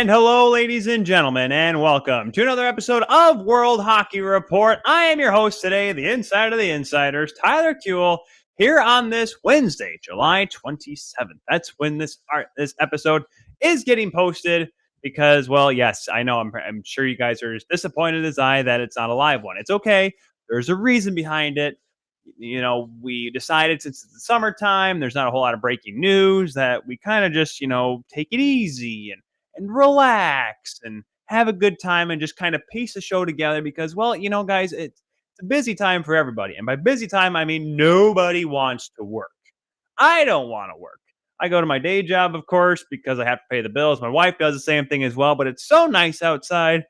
And hello, ladies and gentlemen, and welcome to another episode of World Hockey Report. I am your host today, the insider of the insiders, Tyler Kuehl, here on this Wednesday, July 27th. That's when this episode is getting posted because, well, yes, I know I'm sure you guys are as disappointed as I that it's not a live one. It's okay. There's a reason behind it. You know, we decided since it's the summertime, there's not a whole lot of breaking news that we kind of just, take it easy and relax and have a good time and just kind of piece the show together because, well, guys, it's a busy time for everybody. And by busy time, I mean nobody wants to work. I don't want to work. I go to my day job, of course, because I have to pay the bills. My wife does the same thing as well, but it's so nice outside.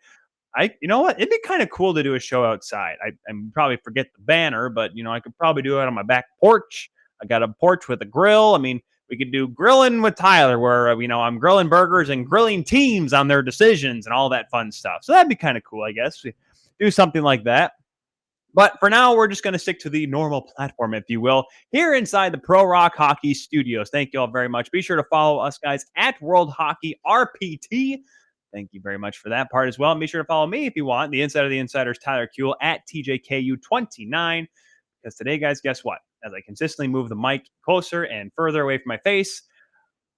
You know what? It'd be kind of cool to do a show outside. I probably forget the banner, but I could probably do it on my back porch. I got a porch with a grill. I mean, we could do grilling with Tyler, where I'm grilling burgers and grilling teams on their decisions and all that fun stuff. So that'd be kind of cool, I guess. We do something like that. But for now, we're just going to stick to the normal platform, if you will, here inside the ProRocc Hockey Studios. Thank you all very much. Be sure to follow us, guys, at World Hockey RPT. Thank you very much for that part as well. And be sure to follow me if you want, the Insider of the Insiders, Tyler Kuehl, at TJKU29. Because today, guys, guess what? As I consistently move the mic closer and further away from my face,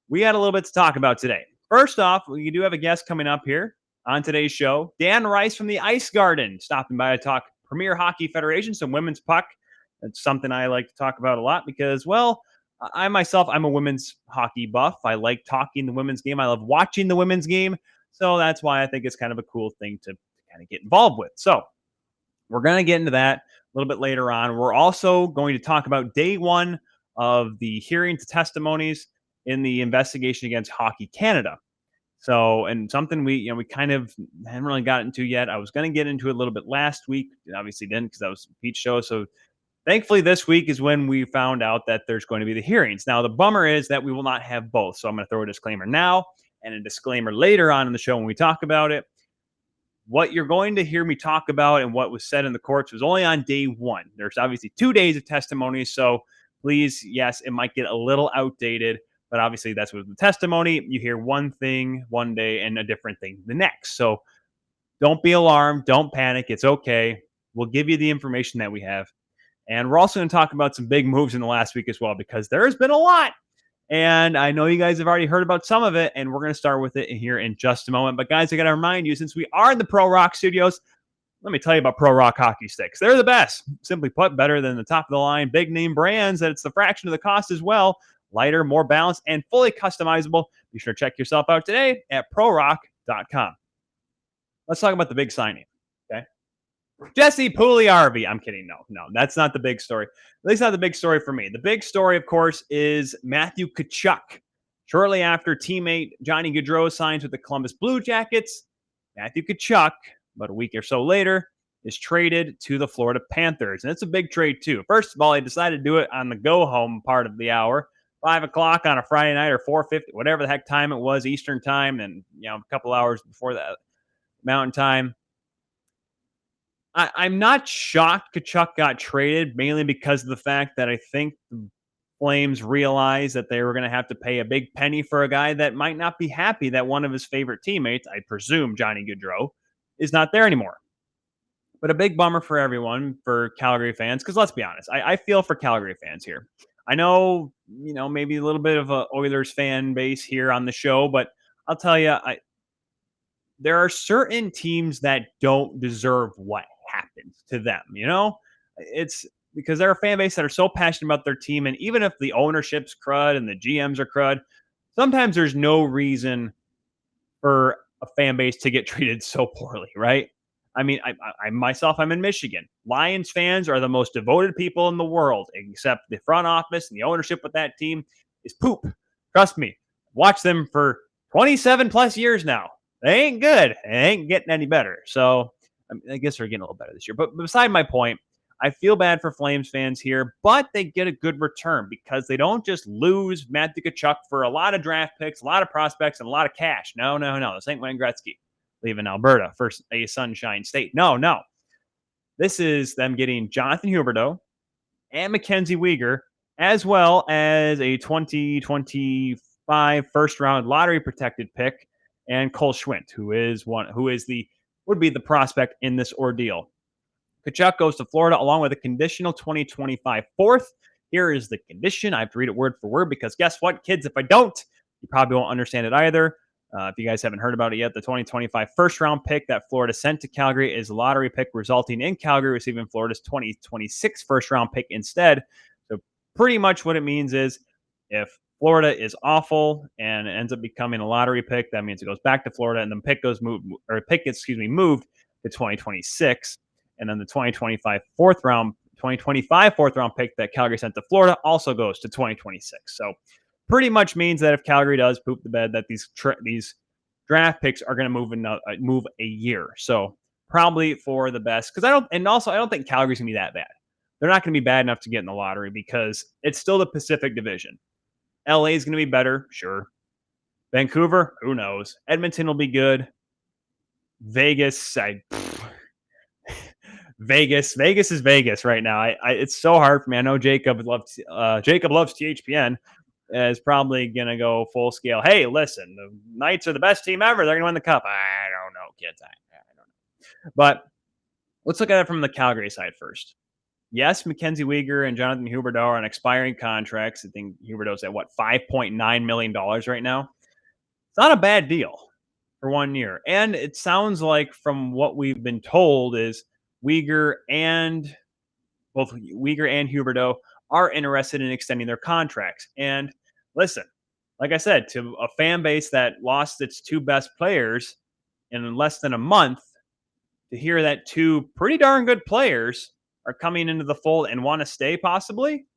we got a little bit to talk about today. First off, we do have a guest coming up here on today's show, Dan Rice from the Ice Garden, stopping by to talk Premier Hockey Federation, some women's puck. That's something I like to talk about a lot because, well, I'm a women's hockey buff. I like talking the women's game. I love watching the women's game. So that's why I think it's kind of a cool thing to kind of get involved with. So we're going to get into that a little bit later on. We're also going to talk about day one of the hearing to testimonies in the investigation against Hockey Canada. So, and something we kind of haven't really gotten into yet. I was going to get into it a little bit last week. Obviously didn't because that was Pete's show. So thankfully this week is when we found out that there's going to be the hearings. Now, the bummer is that we will not have both. So I'm going to throw a disclaimer now and a disclaimer later on in the show when we talk about it. What you're going to hear me talk about and what was said in the courts was only on day one. There's obviously 2 days of testimony. So please, yes, it might get a little outdated. But obviously, that's with the testimony. You hear one thing one day and a different thing the next. So don't be alarmed. Don't panic. It's okay. We'll give you the information that we have. And we're also going to talk about some big moves in the last week as well, because there's been a lot. And I know you guys have already heard about some of it, and we're going to start with it here in just a moment. But guys, I got to remind you, since we are in the ProRocc Studios, let me tell you about ProRocc Hockey Sticks. They're the best. Simply put, better than the top-of-the-line big-name brands, that it's the fraction of the cost as well. Lighter, more balanced, and fully customizable. Be sure to check yourself out today at ProRocc.com. Let's talk about the big signing, okay? Jessie Puliarvi. I'm kidding. No, that's not the big story. At least not the big story for me. The big story, of course, is Matthew Tkachuk. Shortly after teammate Johnny Gaudreau signs with the Columbus Blue Jackets, Matthew Tkachuk, about a week or so later, is traded to the Florida Panthers. And it's a big trade, too. First of all, he decided to do it on the go-home part of the hour, 5 o'clock on a Friday night or 4:50, whatever the heck time it was, Eastern time, and a couple hours before that, Mountain time. I'm not shocked Tkachuk got traded, mainly because of the fact that I think the Flames realized that they were going to have to pay a big penny for a guy that might not be happy that one of his favorite teammates, I presume Johnny Gaudreau, is not there anymore. But a big bummer for everyone, for Calgary fans, because let's be honest, I feel for Calgary fans here. I know, maybe a little bit of a Oilers fan base here on the show, but I'll tell you, there are certain teams that don't deserve what happens to them. It's because they're a fan base that are so passionate about their team. And even if the ownership's crud and the GMs are crud, sometimes there's no reason for a fan base to get treated so poorly, right? I mean, I myself, I'm in Michigan. Lions fans are the most devoted people in the world, except the front office and the ownership with that team is poop. Trust me. Watch them for 27 plus years now. They ain't good. They ain't getting any better. So I guess they're getting a little better this year. But beside my point, I feel bad for Flames fans here, but they get a good return because they don't just lose Matthew Tkachuk for a lot of draft picks, a lot of prospects, and a lot of cash. No. This ain't Wayne Gretzky leaving Alberta for a Sunshine State. No. This is them getting Jonathan Huberdeau and Mackenzie Weegar, as well as a 2025 first-round lottery-protected pick and Cole Schwint, would be the prospect in this ordeal. Tkachuk goes to Florida along with a conditional 2025 fourth. Here is the condition. I have to read it word for word because guess what, kids? If I don't, you probably won't understand it either. If you guys haven't heard about it yet, the 2025 first round pick that Florida sent to Calgary is a lottery pick, resulting in Calgary receiving Florida's 2026 first round pick instead. So pretty much what it means is if Florida is awful and it ends up becoming a lottery pick, that means it goes back to Florida and the pick moved to 2026. And then the 2025 fourth round pick that Calgary sent to Florida also goes to 2026. So pretty much means that if Calgary does poop the bed, that these draft picks are going to move a year. So probably for the best, because I don't think Calgary's going to be that bad. They're not going to be bad enough to get in the lottery because it's still the Pacific Division. LA is going to be better, sure. Vancouver, who knows? Edmonton will be good. Vegas is Vegas right now. It's so hard for me. I know Jacob loves THPN. Is probably going to go full scale. Hey, listen, the Knights are the best team ever. They're going to win the cup. I don't know, kids. I don't know. But let's look at it from the Calgary side first. Yes, Mackenzie Weegar and Jonathan Huberdeau are on expiring contracts. I think Huberdeau's at $5.9 million right now. It's not a bad deal for 1 year. And it sounds like from what we've been told is both Weegar and Huberdeau are interested in extending their contracts. And listen, like I said, to a fan base that lost its two best players in less than a month, to hear that two pretty darn good players are coming into the fold and want to stay possibly,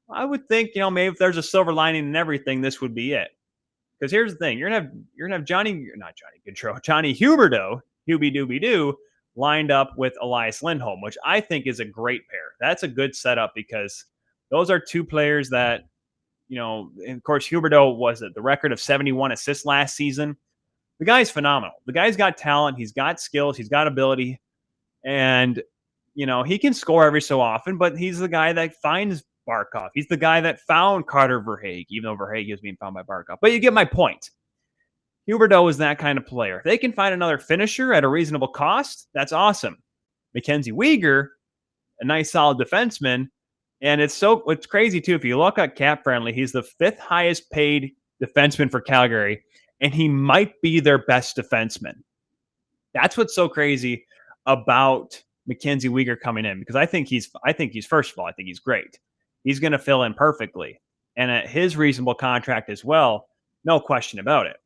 I would think, maybe if there's a silver lining in everything, this would be it. Because here's the thing, you're gonna have Johnny Huberdeau, Hubie Doobie Doo, lined up with Elias Lindholm, which I think is a great pair. That's a good setup because those are two players that, and of course, Huberdeau was at the record of 71 assists last season. The guy's phenomenal. The guy's got talent. He's got skills. He's got ability. And, he can score every so often, but he's the guy that finds Barkov. He's the guy that found Carter Verhaeghe, even though Verhaeghe is being found by Barkov. But you get my point. Huberdeau is that kind of player. If they can find another finisher at a reasonable cost, that's awesome. Mackenzie Weegar, a nice solid defenseman. And it's crazy too. If you look at Cap Friendly, he's the fifth highest paid defenseman for Calgary, and he might be their best defenseman. That's what's so crazy about Mackenzie Weegar coming in, because I think he's first of all, I think he's great. He's going to fill in perfectly. And at his reasonable contract as well, no question about it.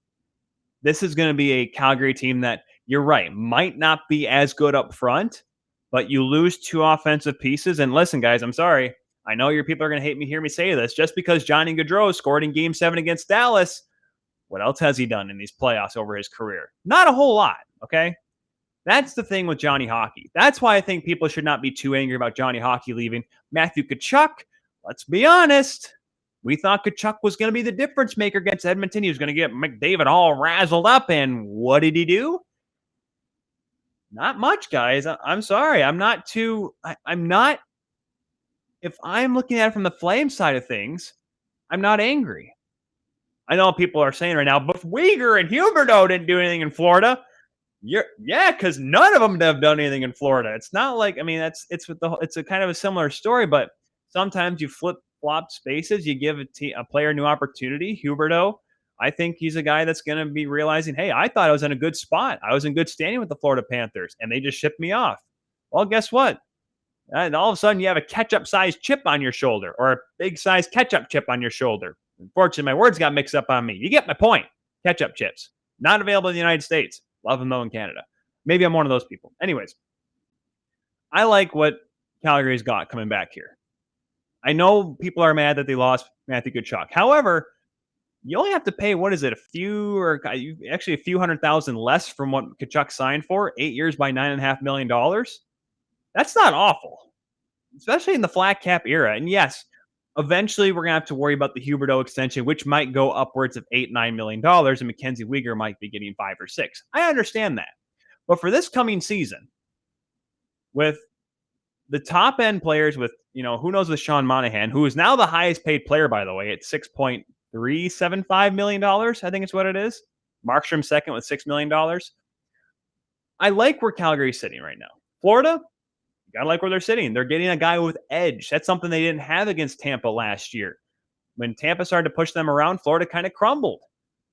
This is going to be a Calgary team that, you're right, might not be as good up front, but you lose two offensive pieces. And listen, guys, I'm sorry. I know your people are going to hear me say this. Just because Johnny Gaudreau scored in Game 7 against Dallas, what else has he done in these playoffs over his career? Not a whole lot, okay? That's the thing with Johnny Hockey. That's why I think people should not be too angry about Johnny Hockey leaving. Matthew Tkachuk, let's be honest. We thought Tkachuk was going to be the difference maker against Edmonton. He was going to get McDavid all razzled up, and what did he do? Not much, guys. I'm sorry. I'm not. If I'm looking at it from the Flame side of things, I'm not angry. I know people are saying right now, but Weegar and Huberdeau didn't do anything in Florida. Because none of them have done anything in Florida. It's not like, it's a kind of a similar story, but sometimes you flip-flop spaces. You give a player a new opportunity. Huberdeau, I think he's a guy that's going to be realizing, hey, I thought I was in a good spot. I was in good standing with the Florida Panthers, and they just shipped me off. Well, guess what? And all of a sudden, you have a ketchup-sized chip on your shoulder, or a big-sized ketchup chip on your shoulder. Unfortunately, my words got mixed up on me. You get my point. Ketchup chips. Not available in the United States. Love them, though, in Canada. Maybe I'm one of those people. Anyways, I like what Calgary's got coming back here. I know people are mad that they lost Matthew Tkachuk. However, you only have to pay, a few $100,000 less from what Tkachuk signed for, 8 years by $9.5 million. That's not awful, especially in the flat cap era. And yes, eventually we're going to have to worry about the Huberdeau extension, which might go upwards of $8-9 million, and Mackenzie Weegar might be getting 5 or 6. I understand that. But for this coming season, with the top end players, with, who knows, with Sean Monahan, who is now the highest paid player, by the way, at $6.375 million, I think it's what it is. Markstrom second with $6 million. I like where Calgary's sitting right now. Florida, you gotta like where they're sitting. They're getting a guy with edge. That's something they didn't have against Tampa last year. When Tampa started to push them around, Florida kind of crumbled.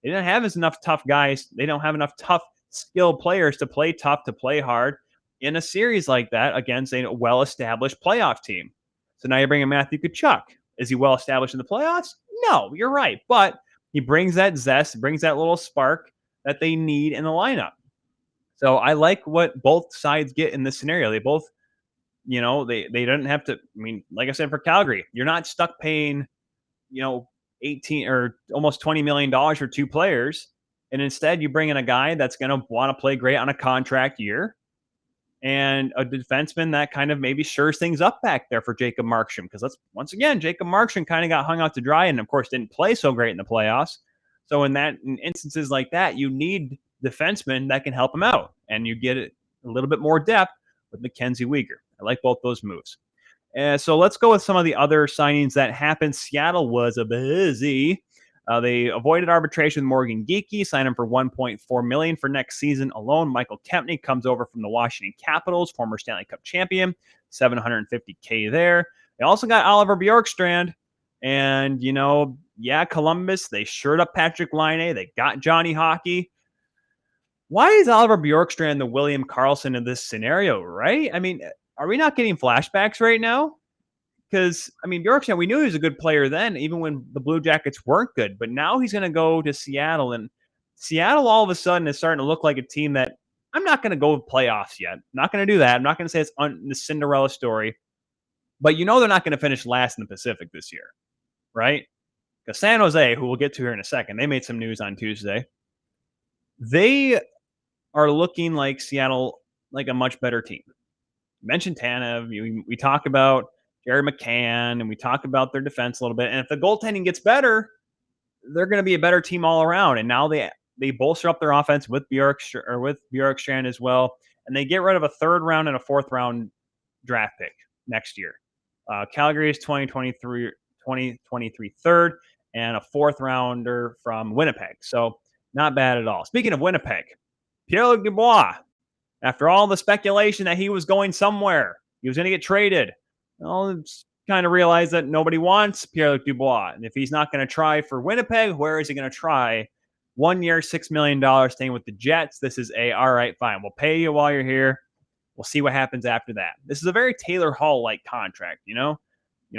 They didn't have enough tough guys. They don't have enough tough, skilled players to play tough, to play hard in a series like that against a well-established playoff team. So now you're bringing Matthew Tkachuk. Is he well-established in the playoffs? No, you're right. But he brings that zest, brings that little spark that they need in the lineup. So I like what both sides get in this scenario. They both, they didn't have to. I mean, like I said, for Calgary, you're not stuck paying, 18 or almost $20 million for two players. And instead you bring in a guy that's going to want to play great on a contract year and a defenseman that kind of maybe shores things up back there for Jacob Markstrom. Because once again, Jacob Markstrom kind of got hung out to dry and of course didn't play so great in the playoffs. So in instances like that, you need defensemen that can help him out. And you get a little bit more depth with Mackenzie Weegar. I like both those moves. So let's go with some of the other signings that happened. Seattle was a busy. They avoided arbitration with Morgan Geekie, signed him for $1.4 million for next season alone. Michael Kempney comes over from the Washington Capitals, former Stanley Cup champion, $750K there. They also got Oliver Bjorkstrand, and Columbus. They shored up Patrick Laine. They got Johnny Hockey. Why is Oliver Bjorkstrand the William Karlsson in this scenario? Right? I mean, are we not getting flashbacks right now? Because, Bjorkstrand, we knew he was a good player then, even when the Blue Jackets weren't good. But now he's going to go to Seattle, and Seattle all of a sudden is starting to look like a team that I'm not going to go playoffs yet. I'm not going to do that. I'm not going to say it's the Cinderella story. But they're not going to finish last in the Pacific this year, right? Because San Jose, who we'll get to here in a second, they made some news on Tuesday. They are looking like Seattle, like a much better team. You mentioned Tanev. We talk about Jared McCann, and we talk about their defense a little bit. And if the goaltending gets better, they're going to be a better team all around. And now they bolster up their offense with Bjorkstrand as well. And they get rid of a third round and a fourth round draft pick next year. Calgary's 2023 third and a fourth rounder from Winnipeg. So not bad at all. Speaking of Winnipeg, Pierre Dubois, after all the speculation that he was going somewhere, he was going to get traded. Well, kind of realized that nobody wants Pierre Dubois. And if he's not going to try for Winnipeg, where is he going to try? 1 year, $6 million, staying with the Jets. This is all right, fine. We'll pay you while you're here. We'll see what happens after that. This is a very Taylor Hall-like contract,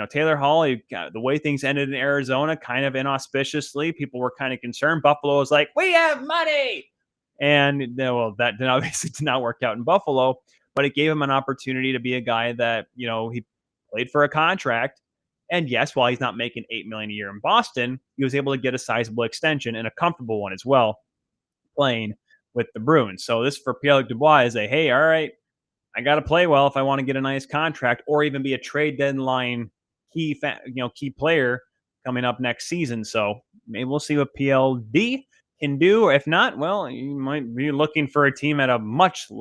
Taylor Hall, the way things ended in Arizona, kind of inauspiciously. People were kind of concerned. Buffalo was like, we have money. And that obviously did not work out in Buffalo, but it gave him an opportunity to be a guy that, he played for a contract. And yes, while he's not making $8 million a year in Boston, he was able to get a sizable extension and a comfortable one as well, playing with the Bruins. So this for Pierre Dubois is hey, all right, I got to play well if I want to get a nice contract or even be a trade deadline key player coming up next season. So maybe we'll see what PLD can do. If not, well, you might be looking for a team at a much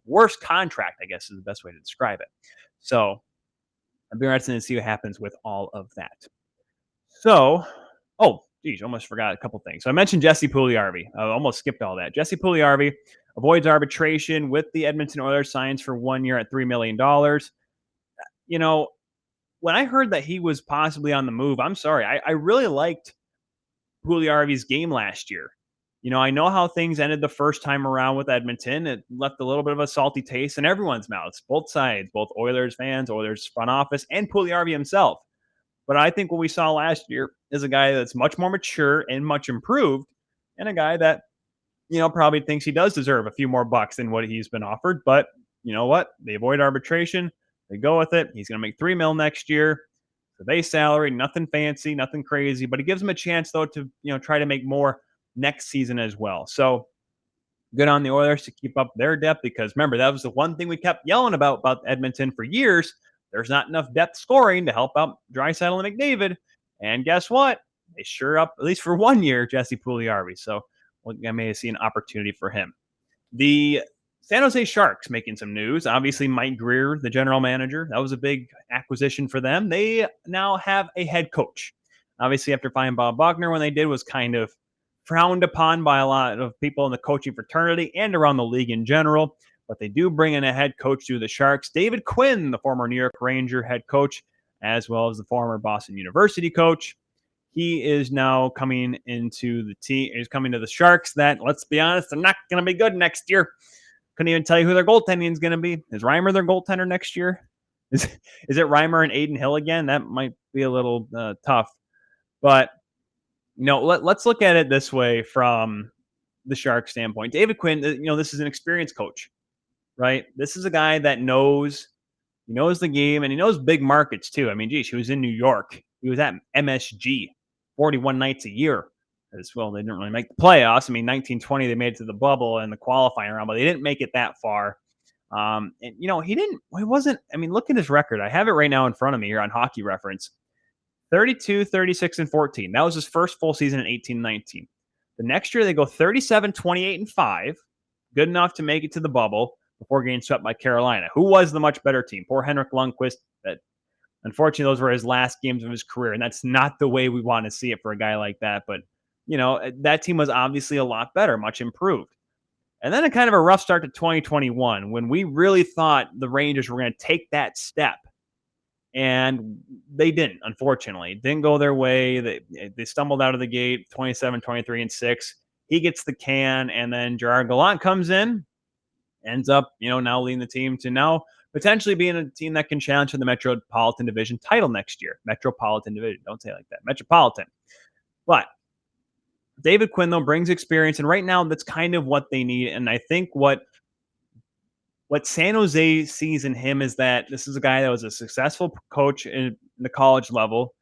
worse contract, I guess is the best way to describe it. So I'd be interested to see what happens with all of that. So, almost forgot a couple things. So I mentioned Jessie Puliarvi. I almost skipped all that. Jessie Puliarvi avoids arbitration with the Edmonton Oilers, signs for 1 year at $3 million. When I heard that he was possibly on the move, I'm sorry. I really liked Puliarvi's game last year. I know how things ended the first time around with Edmonton. It left a little bit of a salty taste in everyone's mouths, both sides, both Oilers fans, Oilers front office, and Puliarvi himself. But I think what we saw last year is a guy that's much more mature and much improved, and a guy that, probably thinks he does deserve a few more bucks than what he's been offered. But you know what? They avoid arbitration. They go with it. He's going to make $3 million next year. The base salary, nothing fancy, nothing crazy, but it gives him a chance though to, try to make more next season as well. So good on the Oilers to keep up their depth, because remember, that was the one thing we kept yelling about Edmonton for years. There's not enough depth scoring to help out Draisaitl and McDavid. And guess what? They sure up, at least for 1 year, Jessie Puliarvi. So I may see an opportunity for him. The San Jose Sharks making some news. Obviously, Mike Greer, the general manager, that was a big acquisition for them. They now have a head coach. Obviously, after finding Bob Buckner, when they did was kind of frowned upon by a lot of people in the coaching fraternity and around the league in general. But they do bring in a head coach to the Sharks, David Quinn, the former New York Ranger head coach, as well as the former Boston University coach. He is now coming into the team. He's coming to the Sharks that, let's be honest, they're not going to be good next year. Couldn't even tell you who their goaltending is going to be. Is Reimer their goaltender next year? Is it Reimer and Aiden Hill again? That might be a little tough. But, let's look at it this way from the Sharks standpoint. David Quinn, this is an experienced coach, right? This is a guy that knows the game, and he knows big markets too. I mean, geez, he was in New York. He was at MSG 41 nights a year as well. They didn't really make the playoffs. I mean, 1920, they made it to the bubble and the qualifying round, but they didn't make it that far. He wasn't, look at his record. I have it right now in front of me here on Hockey Reference. 32, 36, and 14. That was his first full season in 18-19. The next year, they go 37, 28, and 5. Good enough to make it to the bubble before getting swept by Carolina, who was the much better team. Poor Henrik Lundqvist. That, unfortunately, those were his last games of his career, and that's not the way we want to see it for a guy like that. But, that team was obviously a lot better, much improved. And then a kind of a rough start to 2021 when we really thought the Rangers were going to take that step. And they didn't, unfortunately. It didn't go their way. They stumbled out of the gate, 27, 23, and 6. He gets the can, and then Gerard Gallant comes in, ends up, now leading the team to now potentially being a team that can challenge for the Metropolitan Division title next year. Metropolitan Division. Don't say it like that. Metropolitan. But David Quinn, though, brings experience, and right now that's kind of what they need. And I think what San Jose sees in him is that this is a guy that was a successful coach in the college level,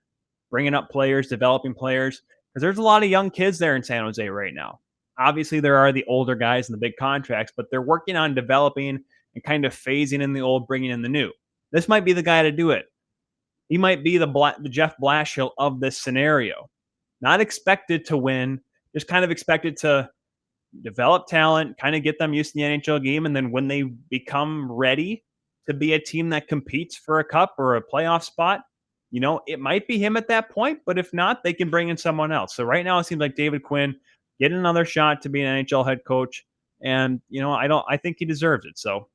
bringing up players, developing players, because there's a lot of young kids there in San Jose right now. Obviously, there are the older guys and the big contracts, but they're working on developing and kind of phasing in the old, bringing in the new. This might be the guy to do it. He might be the Jeff Blashill of this scenario. Not expected to win, just kind of expected to develop talent, kind of get them used to the NHL game, and then when they become ready to be a team that competes for a cup or a playoff spot, it might be him at that point, but if not, they can bring in someone else. So right now it seems like David Quinn get another shot to be an NHL head coach, and I think he deserves it. So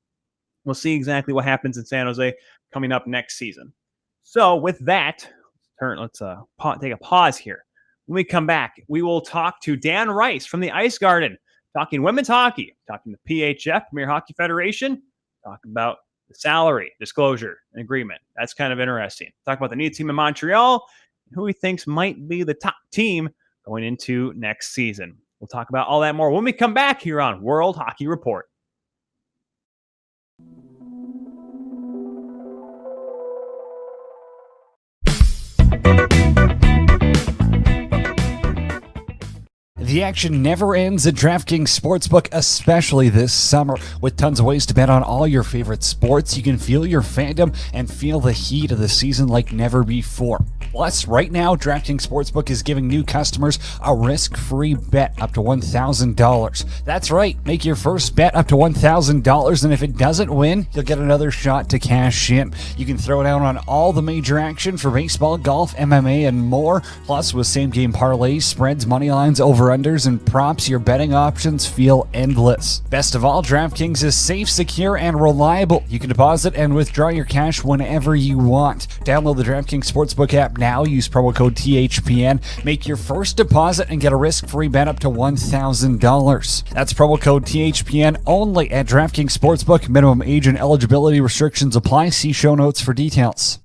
we'll see exactly what happens in San Jose coming up next season. So with that, let's take a pause here. When we come back, we will talk to Dan Rice from the Ice Garden, talking women's hockey, talking the PHF, Premier Hockey Federation, talk about the salary disclosure agreement. That's kind of interesting. Talk about the new team in Montreal, and who he thinks might be the top team going into next season. We'll talk about all that more when we come back here on World Hockey Report. The action never ends at DraftKings Sportsbook, especially this summer. With tons of ways to bet on all your favorite sports, you can feel your fandom and feel the heat of the season like never before. Plus, right now, DraftKings Sportsbook is giving new customers a risk-free bet up to $1,000. That's right, make your first bet up to $1,000, and if it doesn't win, you'll get another shot to cash in. You can throw down on all the major action for baseball, golf, MMA, and more. Plus, with same-game parlays, spreads, money lines, over-unders, and props, your betting options feel endless. Best of all, DraftKings is safe, secure, and reliable. You can deposit and withdraw your cash whenever you want. Download the DraftKings Sportsbook app now. Use promo code THPN. Make your first deposit and get a risk-free bet up to $1,000. That's promo code THPN only at DraftKings Sportsbook. Minimum age and eligibility restrictions apply. See show notes for details.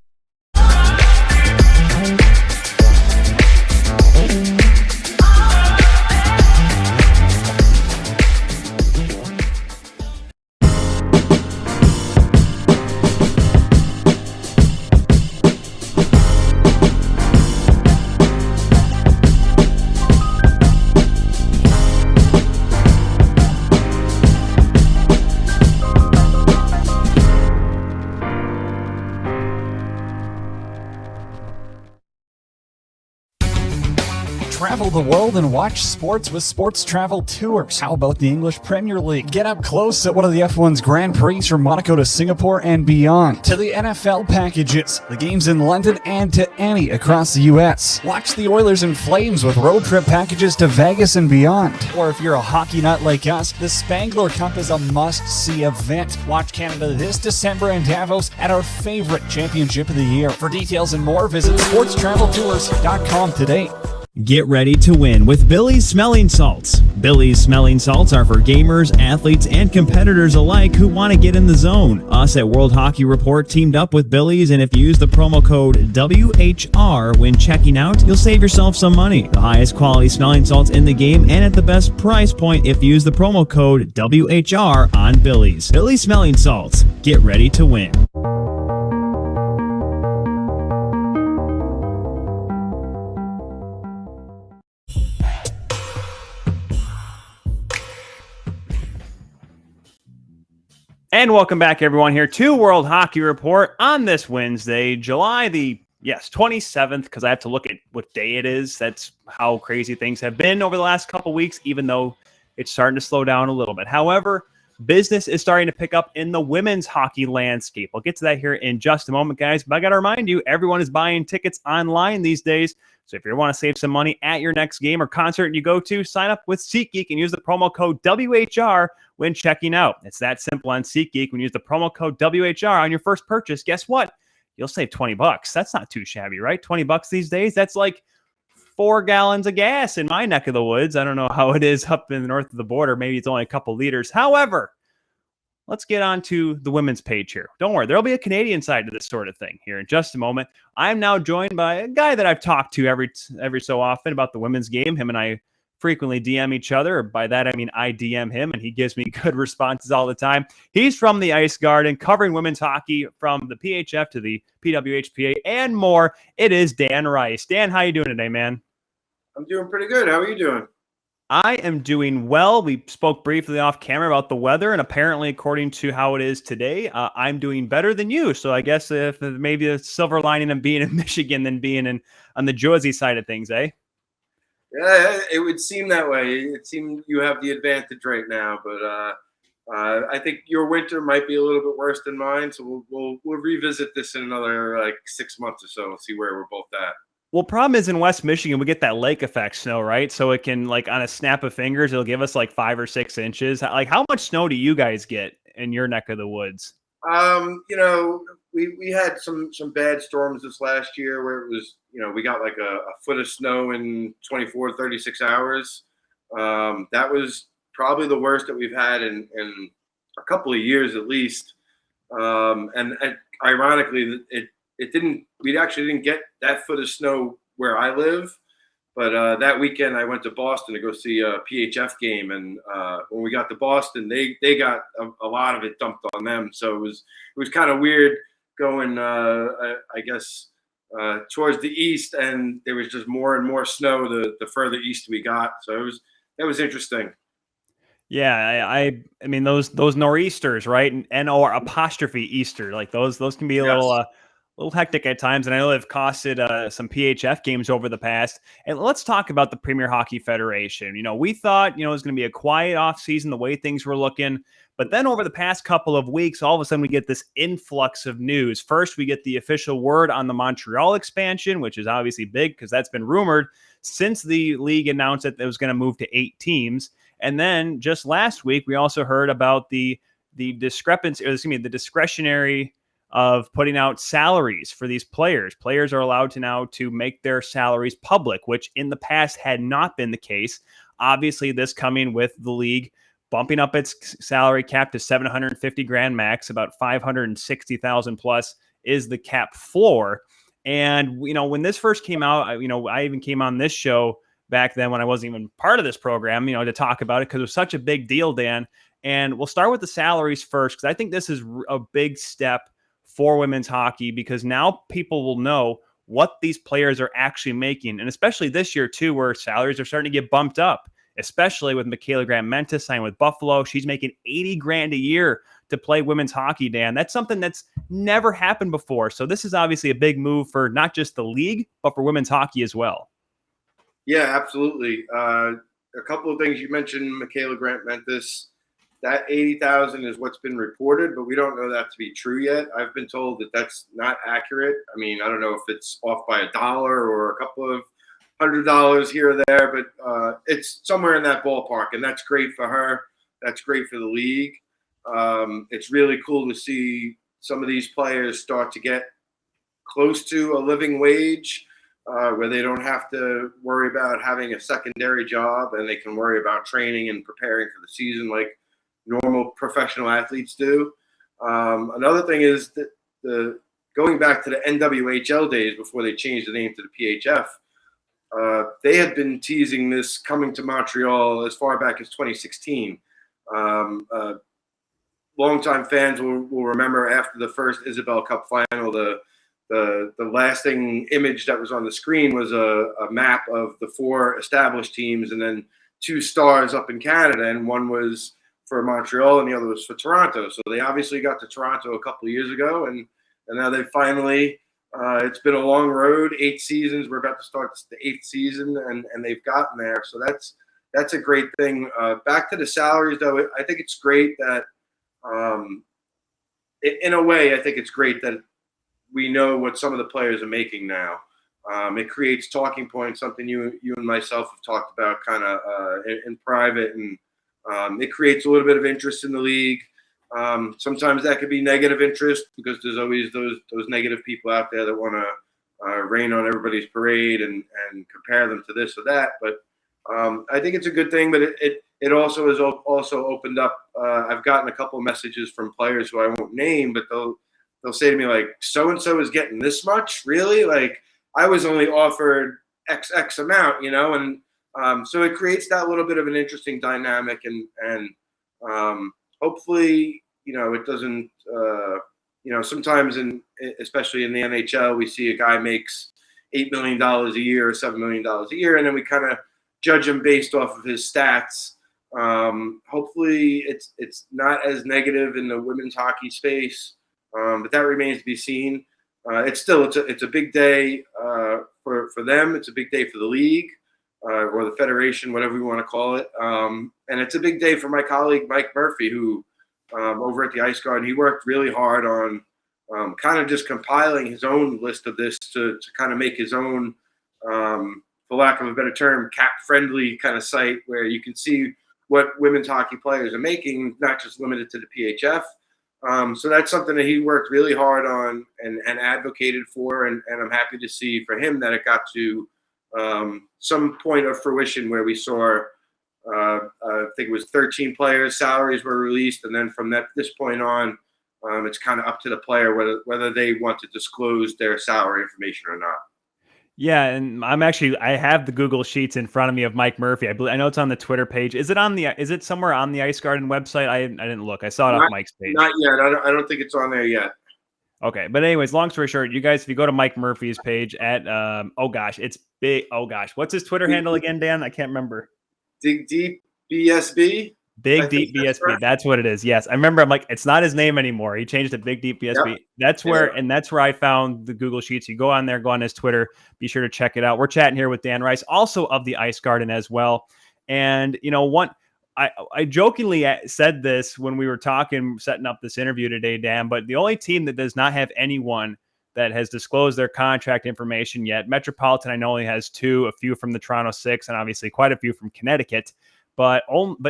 Travel the world and watch sports with Sports Travel Tours. How about the English Premier League? Get up close at one of the F1's Grand Prix from Monaco to Singapore and beyond. To the NFL packages, the games in London and to any across the U.S. Watch the Oilers and Flames with road trip packages to Vegas and beyond. Or if you're a hockey nut like us, the Spangler Cup is a must-see event. Watch Canada this December in Davos at our favorite championship of the year. For details and more, visit sportstraveltours.com today. Get ready to win with Billy's Smelling Salts. Billy's Smelling Salts are for gamers, athletes, and competitors alike who want to get in the zone. Us at World Hockey Report teamed up with Billy's, and if you use the promo code WHR when checking out, you'll save yourself some money. The highest quality smelling salts in the game and at the best price point if you use the promo code WHR on Billy's. Billy's Smelling Salts. Get ready to win. And welcome back, everyone, here to World Hockey Report on this Wednesday, July the 27th, because I have to look at what day it is. That's how crazy things have been over the last couple weeks, even though it's starting to slow down a little bit. However, business is starting to pick up in the women's hockey landscape. I'll get to that here in just a moment, guys. But I got to remind you, everyone is buying tickets online these days. So if you want to save some money at your next game or concert you go to, sign up with SeatGeek and use the promo code WHR when checking out. It's that simple on SeatGeek. When you use the promo code WHR on your first purchase, guess what? You'll save $20. That's not too shabby, right? $20 these days. That's like 4 gallons of gas in my neck of the woods. I don't know how it is up in the north of the border. Maybe it's only a couple liters. However, let's get on to the women's page here. Don't worry, there'll be a Canadian side to this sort of thing here in just a moment. I'm now joined by a guy that I've talked to every so often about the women's game. Him and I frequently DM each other. By that, I mean I DM him, and he gives me good responses all the time. He's from the Ice Garden, covering women's hockey from the PHF to the PWHPA and more. It is Dan Rice. Dan, how you doing today, man? I'm doing pretty good. How are you doing? I am doing well. We spoke briefly off camera about the weather, and apparently, according to how it is today, I'm doing better than you. So I guess if maybe a silver lining of being in Michigan than being on the Jersey side of things, eh? Yeah, it would seem that way. It seems you have the advantage right now, but I think your winter might be a little bit worse than mine. So we'll revisit this in another 6 months or so and see where we're both at. Well, problem is in West Michigan, we get that lake effect snow, right? So it can, like, on a snap of fingers, it'll give us like 5 or 6 inches. Like, how much snow do you guys get in your neck of the woods? We had some bad storms this last year where it was, we got like a foot of snow in 24, 36 hours. That was probably the worst that we've had in a couple of years at least. And ironically, we actually didn't get that foot of snow where I live, but that weekend I went to Boston to go see a PHF game, and when we got to Boston, they got a lot of it dumped on them. So it was kind of weird going, I guess, towards the east, and there was just more and more snow the further east we got. So that was interesting. Yeah, I mean those nor'easters, right? And N-O apostrophe Easter, like those can be a little hectic at times, and I know they've costed some PHF games over the past. And let's talk about the Premier Hockey Federation. We thought it was going to be a quiet offseason, the way things were looking, but then over the past couple of weeks, all of a sudden we get this influx of news. First, we get the official word on the Montreal expansion, which is obviously big because that's been rumored since the league announced that it was going to move to 8 teams. And then just last week, we also heard about the discrepancy, or the discretionary of putting out salaries for these players. Players are allowed to now to make their salaries public, which in the past had not been the case. Obviously, this coming with the league bumping up its salary cap to $750,000 max, about $560,000 plus is the cap floor. And when this first came out, I even came on this show back then when I wasn't even part of this program, to talk about it because it was such a big deal, Dan. And we'll start with the salaries first, because I think this is a big step for women's hockey, because now people will know what these players are actually making. And especially this year too, where salaries are starting to get bumped up, especially with Michaela Grant-Mentis signing with Buffalo. She's making $80,000 a year to play women's hockey, Dan. That's something that's never happened before. So this is obviously a big move for not just the league, but for women's hockey as well. Yeah, absolutely. A couple of things you mentioned, Michaela Grant-Mentis. That 80,000 is what's been reported, but we don't know that to be true yet. I've been told that that's not accurate. I mean, I don't know if it's off by $1 or a couple of $100 here or there, but it's somewhere in that ballpark, and that's great for her. That's great for the league. It's really cool to see some of these players start to get close to a living wage, where they don't have to worry about having a secondary job, and they can worry about training and preparing for the season like normal professional athletes do. Another thing is that going back to the NWHL days before they changed the name to the PHF, they had been teasing this coming to Montreal as far back as 2016. Longtime fans will remember after the first Isabel Cup final, the lasting image that was on the screen was a map of the 4 established teams and then 2 stars up in Canada, and one was for Montreal and the other was for Toronto. So they obviously got to Toronto a couple of years ago, and now they finally it's been a long road, 8 seasons. We're about to start the 8th season, and they've gotten there. So that's a great thing. Back to the salaries, though, I think it's great that in a way, I think it's great that we know what some of the players are making now. It creates talking points, something you and myself have talked about kind of in private, and it creates a little bit of interest in the league. Sometimes that could be negative interest because there's always those negative people out there that want to rain on everybody's parade and compare them to this or that. But I think it's a good thing. But it also has also opened up. I've gotten a couple of messages from players who I won't name, but they'll say to me like, "So and so is getting this much, really? Like I was only offered X amount, you know?" And so it creates that little bit of an interesting dynamic, and hopefully, you know, it doesn't. You know, sometimes especially in the NHL, we see a guy makes $8 million a year or $7 million a year, and then we kind of judge him based off of his stats. Hopefully, it's not as negative in the women's hockey space, but that remains to be seen. It's a big day for them. It's a big day for the league. Or the federation, whatever we want to call it. And it's a big day for my colleague, Mike Murphy, who over at the Ice Garden, he worked really hard on kind of just compiling his own list of this to kind of make his own, for lack of a better term, cap-friendly kind of site where you can see what women's hockey players are making, not just limited to the PHF. So that's something that he worked really hard on and advocated for, and I'm happy to see for him that it got to some point of fruition where we saw, I think it was 13 players' salaries were released, and then from this point on, it's kind of up to the player whether they want to disclose their salary information or not. Yeah, and I have the Google Sheets in front of me of Mike Murphy. I know it's on the Twitter page. Is it somewhere on the Ice Garden website? I didn't look. I saw it off Mike's page. Not yet. I don't think it's on there yet. Okay, but anyways, long story short, you guys, if you go to Mike Murphy's page at it's big. Oh gosh, what's his Twitter handle again, Dan? I can't remember. Dig Deep BSB. Big Deep BSB. That's what it is. Yes, I remember. I'm like, it's not his name anymore. He changed to Big Deep BSB. Yep. That's where I found the Google Sheets. You go on there, go on his Twitter. Be sure to check it out. We're chatting here with Dan Rice, also of the Ice Garden as well. And you know, I jokingly said this when we were setting up this interview today, Dan, but the only team that does not have anyone that has disclosed their contract information yet, Metropolitan, I know only has 2, a few from the Toronto Six, and obviously quite a few from Connecticut, but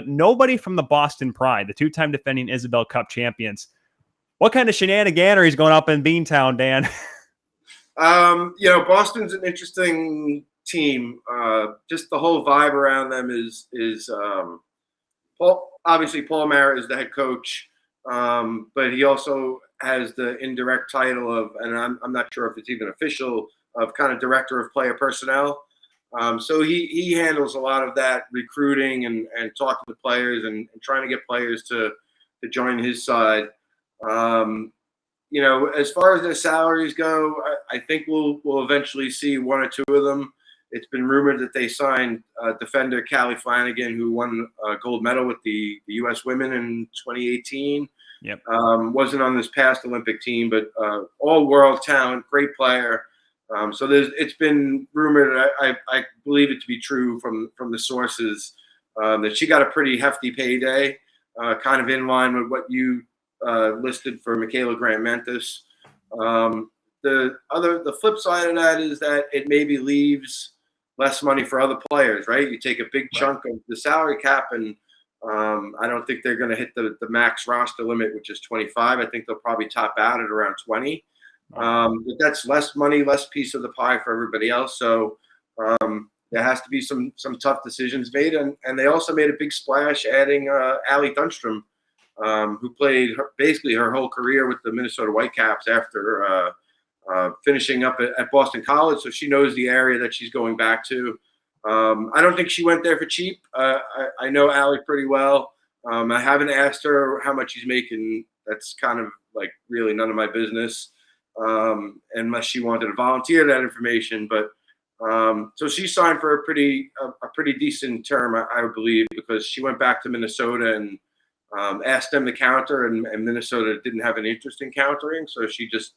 nobody from the Boston Pride, the 2-time defending Isabel Cup champions. What kind of shenaniganery is going up in Beantown, Dan? You know, Boston's an interesting team. Just the whole vibe around them is obviously Paul Mara is the head coach, but he also has the indirect title of, and I'm not sure if it's even official, of kind of director of player personnel. So he handles a lot of that recruiting and talking to players and trying to get players to join his side. You know, as far as their salaries go, I think we'll eventually see 1 or 2 of them. It's been rumored that they signed defender Callie Flanagan, who won a gold medal with the U.S. women in 2018. Yep. Wasn't on this past Olympic team, but all world talent, great player. So it's been rumored. I believe it to be true from the sources that she got a pretty hefty payday, kind of in line with what you listed for Michaela Grant-Mentis. The flip side of that is that it maybe leaves less money for other players, right? You take a big chunk of the salary cap, and I don't think they're going to hit the max roster limit, which is 25. I think they'll probably top out at around 20. But that's less money, less piece of the pie for everybody else. So there has to be some tough decisions made, and they also made a big splash adding Allie Thunstrom, who played basically her whole career with the Minnesota Whitecaps after finishing up at Boston College. So she knows the area that she's going back to. I don't think she went there for cheap. I know Allie pretty well. I haven't asked her how much she's making. That's kind of like really none of my business, unless she wanted to volunteer that information. But so she signed for a pretty decent term, I would believe, because she went back to Minnesota and asked them to counter, and Minnesota didn't have an interest in countering. So she just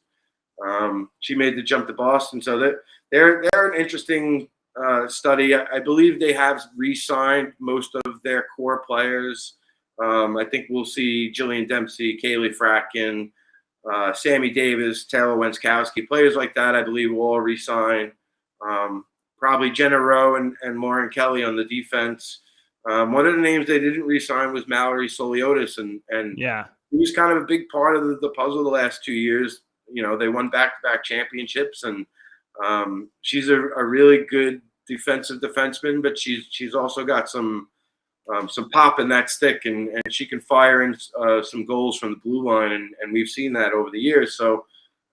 she made the jump to Boston. So they're an interesting study. I believe they have re-signed most of their core players. I think we'll see Jillian Dempsey, Callie Flanagan, Sammy Davis, Taylor Wenskowski, players like that. I believe will all re-sign. Probably Jenna Rowe and Lauren Kelly on the defense. One of the names they didn't re-sign was Mallory Soliotis, and he was kind of a big part of the puzzle the last 2 years. You know, they won back-to-back championships, and she's a really good defensive defenseman, but she's also got some pop in that stick, and she can fire in some goals from the blue line, and we've seen that over the years. So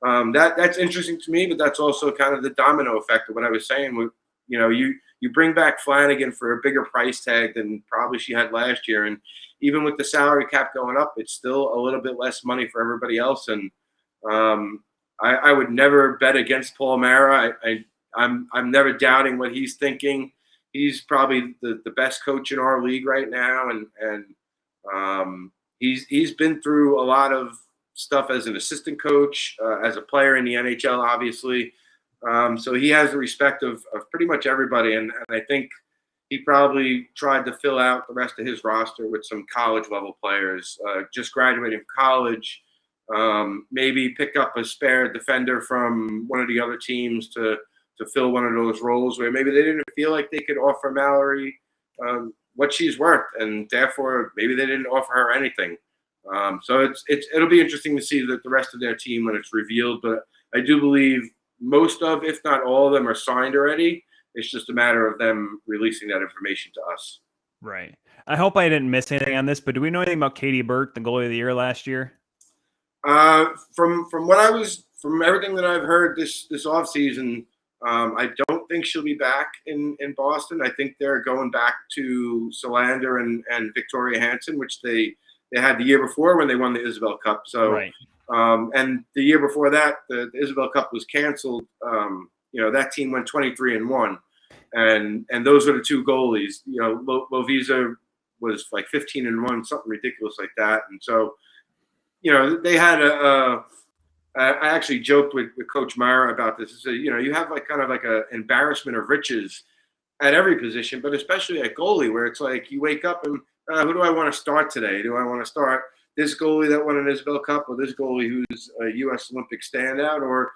that's interesting to me, but that's also kind of the domino effect of what I was saying. With you bring back Flanagan for a bigger price tag than probably she had last year, and even with the salary cap going up, it's still a little bit less money for everybody else. And I would never bet against Paul Mara. I'm never doubting what he's thinking. He's probably the best coach in our league right now, and he's been through a lot of stuff as an assistant coach, as a player in the NHL, obviously. So he has the respect of pretty much everybody, and I think he probably tried to fill out the rest of his roster with some college level players, just graduating from college. Maybe pick up a spare defender from one of the other teams to fill one of those roles where maybe they didn't feel like they could offer Mallory what she's worth, and therefore maybe they didn't offer her anything. So it'll be interesting to see the rest of their team when it's revealed. But I do believe most of, if not all of them, are signed already. It's just a matter of them releasing that information to us. Right. I hope I didn't miss anything on this, but do we know anything about Katie Burt, the goalie of the year last year? From everything that I've heard this offseason, I don't think she'll be back in Boston. I think they're going back to Solander and Victoria Hansen, which they had the year before when they won the Isabel Cup. So, right. And the year before that, the Isabel Cup was canceled. That team went 23-1, and those were the two goalies. Lovisa was like 15-1, something ridiculous like that. And so, they had I actually joked with Coach Mara about this. So, you have like kind of like a embarrassment of riches at every position, but especially at goalie, where it's like you wake up and who do I want to start today? Do I want to start this goalie that won an Isabel Cup, or this goalie who's a U.S. Olympic standout, or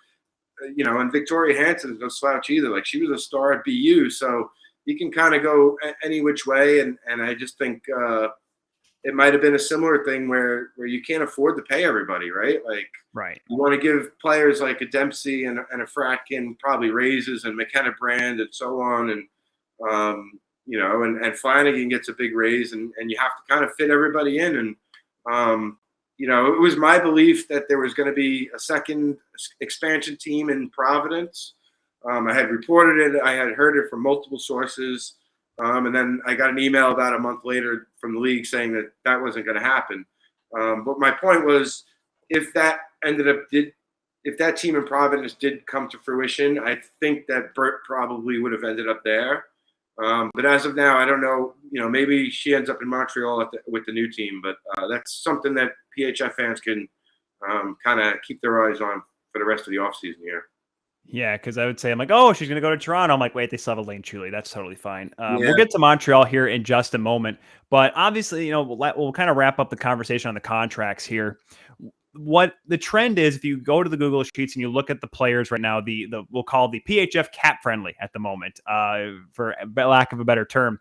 and Victoria Hansen is no slouch either. Like, she was a star at BU, so you can kind of go any which way. And I just think it might have been a similar thing where you can't afford to pay everybody, right? Like, right. You want to give players like a Dempsey and a Fratkin probably raises, and McKenna Brand and so on, and and Flanagan gets a big raise, and you have to kind of fit everybody in. And it was my belief that there was going to be a second expansion team in Providence. I had reported it. I had heard it from multiple sources. And then I got an email about a month later from the league saying that wasn't going to happen. But my point was, if that team in Providence did come to fruition, I think that Burt probably would have ended up there. But as of now, I don't know. Maybe she ends up in Montreal with the new team. But that's something that PHF fans can kind of keep their eyes on for the rest of the offseason here. Yeah, because I would say, I'm like, oh, she's going to go to Toronto. I'm like, wait, they still have Elaine Chuli. That's totally fine. Yeah. We'll get to Montreal here in just a moment. But obviously, we'll kind of wrap up the conversation on the contracts here. What the trend is, if you go to the Google Sheets and you look at the players right now, the we'll call the PHF cap friendly at the moment, for lack of a better term.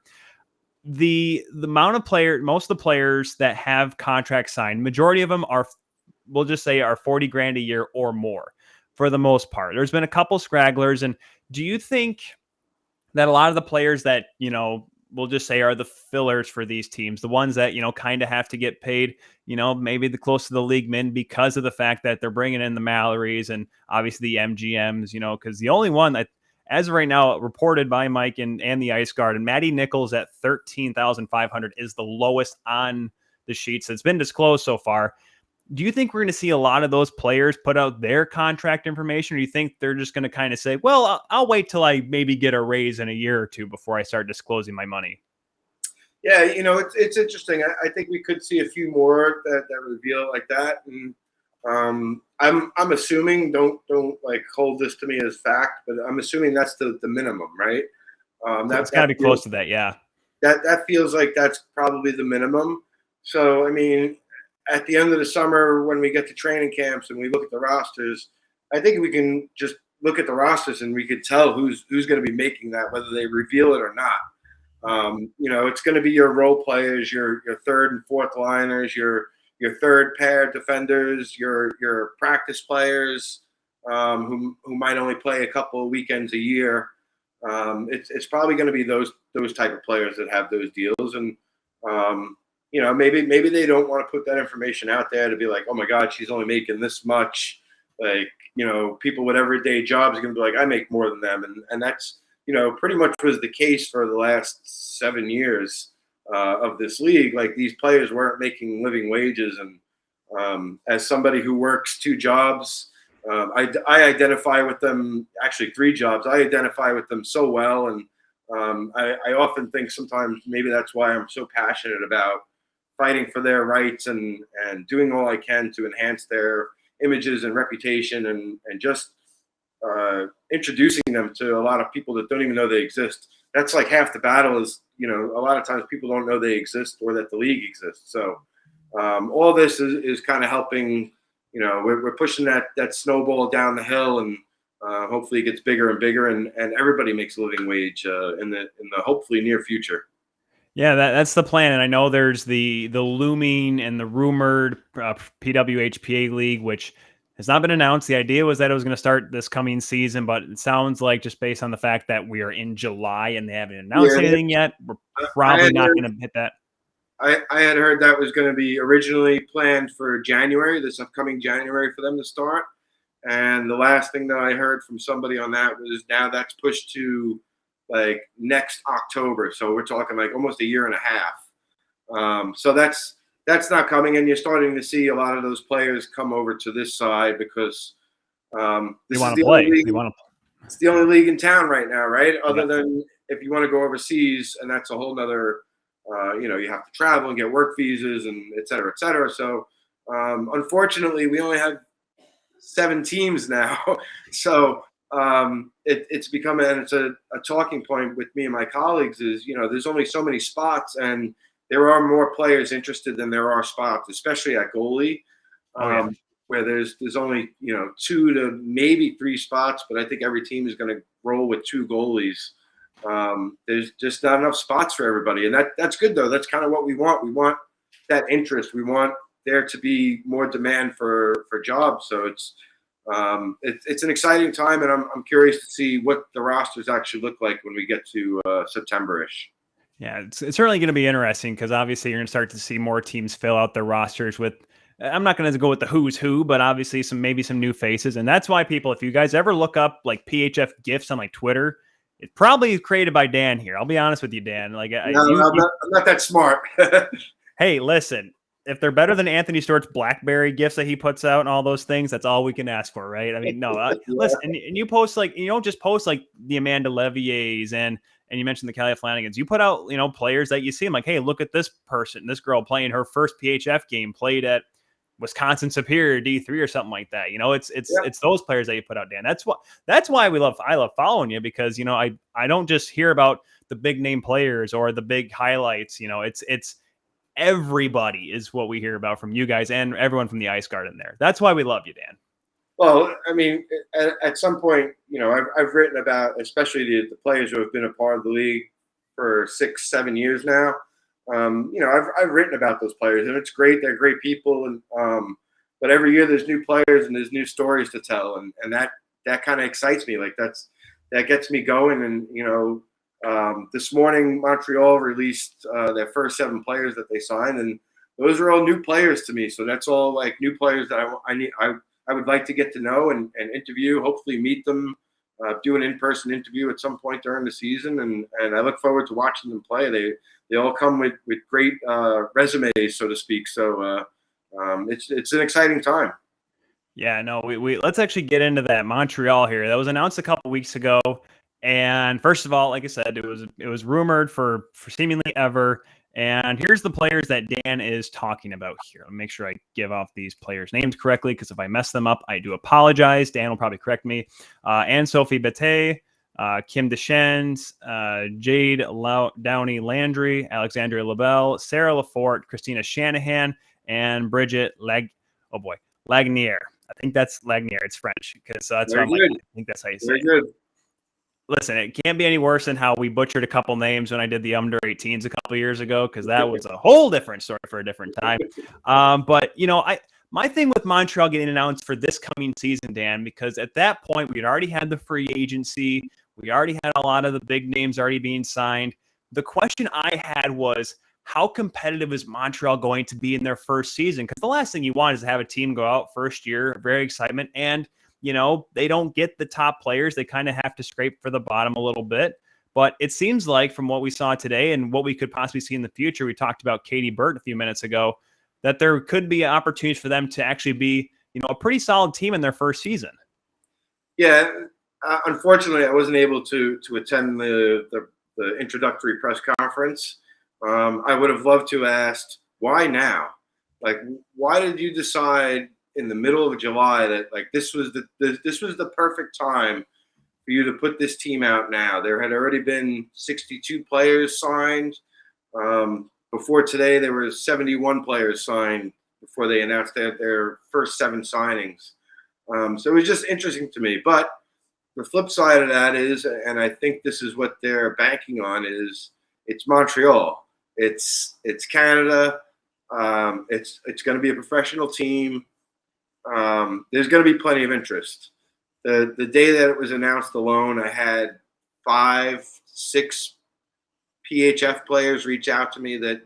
The amount of most of the players that have contracts signed, majority of them are, we'll just say, are 40 grand a year or more for the most part. There's been a couple scragglers. And do you think that a lot of the players that, we'll just say are the fillers for these teams, the ones that, kind of have to get paid, maybe the close to the league min because of the fact that they're bringing in the Mallories and obviously the MGMs, because the only one that, as of right now, reported by Mike and the Ice Guard, and Maddie Nichols at 13,500 is the lowest on the sheets that's been disclosed so far. Do you think we're going to see a lot of those players put out their contract information, or do you think they're just going to kind of say, well, I'll wait till I maybe get a raise in a year or two before I start disclosing my money? Yeah, it's interesting. I think we could see a few more that reveal it like that. And I'm assuming, don't like hold this to me as fact, but I'm assuming that's the minimum, right? That's got to be close to that, yeah. That feels like that's probably the minimum. So, I mean, at the end of the summer, when we get to training camps and we look at the rosters, I think we can just look at the rosters and we could tell who's going to be making that, whether they reveal it or not. It's going to be your role players, your third and fourth liners, your third pair defenders, your practice players, who might only play a couple of weekends a year. It's probably going to be those type of players that have those deals. And maybe they don't want to put that information out there to be like, oh my God, she's only making this much. Like, people with everyday jobs are going to be like, I make more than them. And that's, pretty much was the case for the last 7 years of this league. Like, these players weren't making living wages. And as somebody who works 2 jobs, I identify with them, actually 3 jobs. I identify with them so well. And I often think sometimes maybe that's why I'm so passionate about fighting for their rights and doing all I can to enhance their images and reputation and just introducing them to a lot of people that don't even know they exist. That's like half the battle is, a lot of times people don't know they exist or that the league exists. So all this is kind of helping, we're pushing that snowball down the hill, and hopefully it gets bigger and bigger, and everybody makes a living wage in the hopefully near future. Yeah, that's the plan. And I know there's the looming and the rumored PWHPA league, which has not been announced. The idea was that it was going to start this coming season, but it sounds like, just based on the fact that we are in July and they haven't announced anything yet, we're probably not going to hit that. I had heard that was going to be originally planned for January, this upcoming January, for them to start. And the last thing that I heard from somebody on that was now that's pushed to like next October. So we're talking like almost a year and a half. So that's not coming. And you're starting to see a lot of those players come over to this side because this is the only league. It's the only league in town right now, right? Other than if you want to go overseas, and that's a whole nother, you have to travel and get work visas and et cetera, et cetera. So unfortunately, we only have 7 teams now. So it's become, and it's a talking point with me and my colleagues is, there's only so many spots, and there are more players interested than there are spots, especially at goalie, where there's only, 2 to maybe 3 spots, but I think every team is going to roll with 2 goalies. There's just not enough spots for everybody. And that's good, though. That's kind of what we want. We want that interest. We want there to be more demand for jobs. So it's an exciting time, and I'm curious to see what the rosters actually look like when we get to September-ish. Yeah, it's certainly going to be interesting because obviously you're going to start to see more teams fill out their rosters with, I'm not going to go with the who's who, but obviously maybe some new faces. And that's why people, if you guys ever look up like PHF GIFs on like Twitter, it's probably created by Dan here. I'll be honest with you, Dan. Like, I'm not that smart. Hey, listen, if they're better than Anthony Stewart's BlackBerry GIFs that he puts out and all those things, that's all we can ask for, right? I mean, no, listen, and you post like, you don't just post like the Amanda Leviers and you mentioned the Callie Flanagans. You put out, players that you see. I'm like, hey, look at this person, this girl playing her first PHF game, played at, Wisconsin Superior D3 or something like that. It's Yeah. it's those players that you put out, Dan. That's why I love following you, because I don't just hear about the big name players or the big highlights. It's everybody is what we hear about from you guys and everyone from the Ice Garden there. That's why we love you, Dan. Well, I mean, at some point, I've written about, especially the players who have been a part of the league for 6-7 years now. I've written about those players, and it's great. They're great people, and but every year there's new players and there's new stories to tell, and that kind of excites me. Like that gets me going. And this morning Montreal released their first 7 players that they signed, and those are all new players to me. So that's all like new players that I would like to get to know and interview, hopefully meet them, do an in-person interview at some point during the season. And I look forward to watching them play. They all come with great resumes, so to speak. So it's an exciting time. Yeah, no, we let's actually get into that Montreal here. That was announced a couple weeks ago. And first of all, like I said, it was rumored for seemingly ever. And here's the players that Dan is talking about here. Let me make sure I give off these players' names correctly, because if I mess them up, I do apologize. Dan will probably correct me. Anne-Sophie Bette, Kim Deschênes, Jade Downey Landry, Alexandria Labelle, Sarah Lafort, Christina Shanahan, and Bridget Lagnier. I think that's Lagnier. It's French, because that's what I think that's how you say it. Very good. Listen, it can't be any worse than how we butchered a couple names when I did the under 18s a couple years ago, because that was a whole different story for a different time. But my thing with Montreal getting announced for this coming season, Dan, because at that point we'd already had the free agency, we already had a lot of the big names already being signed. The question I had was, how competitive is Montreal going to be in their first season? Because the last thing you want is to have a team go out first year, very excitement, and they don't get the top players. They kind of have to scrape for the bottom a little bit. But it seems like from what we saw today and what we could possibly see in the future, we talked about Katie Burt a few minutes ago, that there could be opportunities for them to actually be, a pretty solid team in their first season. Yeah. Unfortunately, I wasn't able to attend the introductory press conference. I would have loved to ask, why now? Like, why did you decide in the middle of July that like this was the perfect time for you to put this team out now? There had already been 62 players signed. Before today, there were 71 players signed before they announced their first 7 signings. So it was just interesting to me. But the flip side of that is, and I think this is what they're banking on, is it's Montreal. It's Canada. It's going to be a professional team. There's going to be plenty of interest. The day that it was announced alone, I had 5-6 PHF players reach out to me that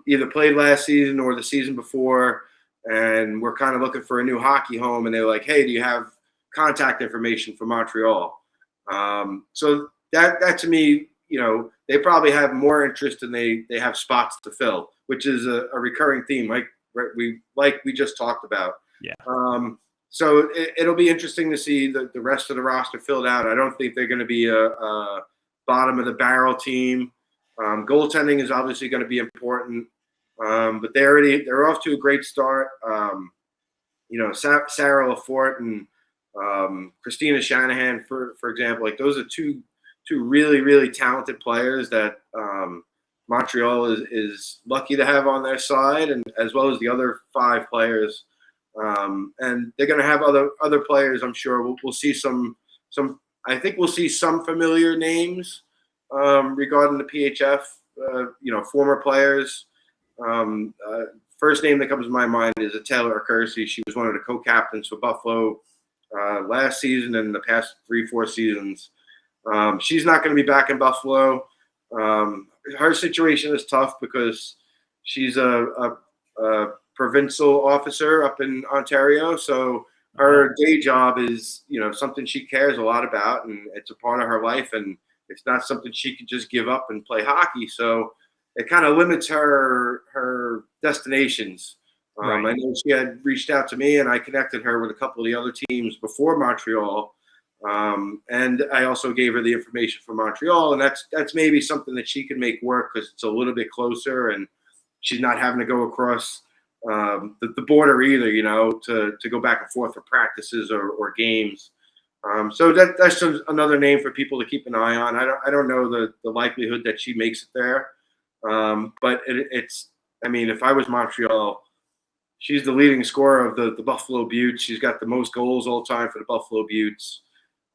either played last season or the season before, and we're kind of looking for a new hockey home. And they were like, "Hey, do you have contact information for Montreal?" So that to me, they probably have more interest than they have spots to fill, which is a recurring theme, like we just talked about. Yeah. So it'll be interesting to see the rest of the roster filled out. I don't think they're going to be a bottom of the barrel team. Goaltending is obviously going to be important, but they're off to a great start. Sarah Lafort and Christina Shanahan, for example, like those are two really, really talented players that Montreal is lucky to have on their side, and as well as the other 5 players. And they're going to have other players. I'm sure we'll see some. I think we'll see some familiar names regarding the PHF. Former players. First name that comes to my mind is Taylor Kersey. She was one of the co-captains for Buffalo last season and the past 3-4 seasons. She's not going to be back in Buffalo. Her situation is tough because she's a provincial officer up in Ontario. So her day job is, something she cares a lot about, and it's a part of her life, and it's not something she could just give up and play hockey. So it kind of limits her destinations. Right. I know she had reached out to me, and I connected her with a couple of the other teams before Montreal. And I also gave her the information for Montreal, and that's maybe something that she can make work because it's a little bit closer, and she's not having to go across the border either, to go back and forth for practices or games. So that's just another name for people to keep an eye on. I don't know the likelihood that she makes it there, but it's. I mean, if I was Montreal, she's the leading scorer of the Buffalo Beauts. She's got the most goals all time for the Buffalo Beauts.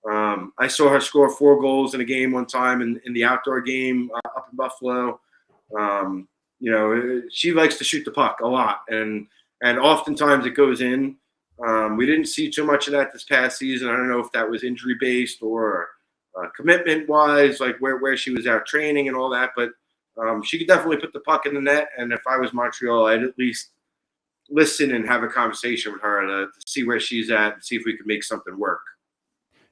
I saw her score 4 goals in a game one time in the outdoor game up in Buffalo. She likes to shoot the puck a lot, and oftentimes it goes in. We didn't see too much of that this past season. I don't know if that was injury based or commitment wise, like where she was out training and all that. But she could definitely put the puck in the net. And if I was Montreal, I'd at least listen and have a conversation with her to see where she's at and see if we could make something work.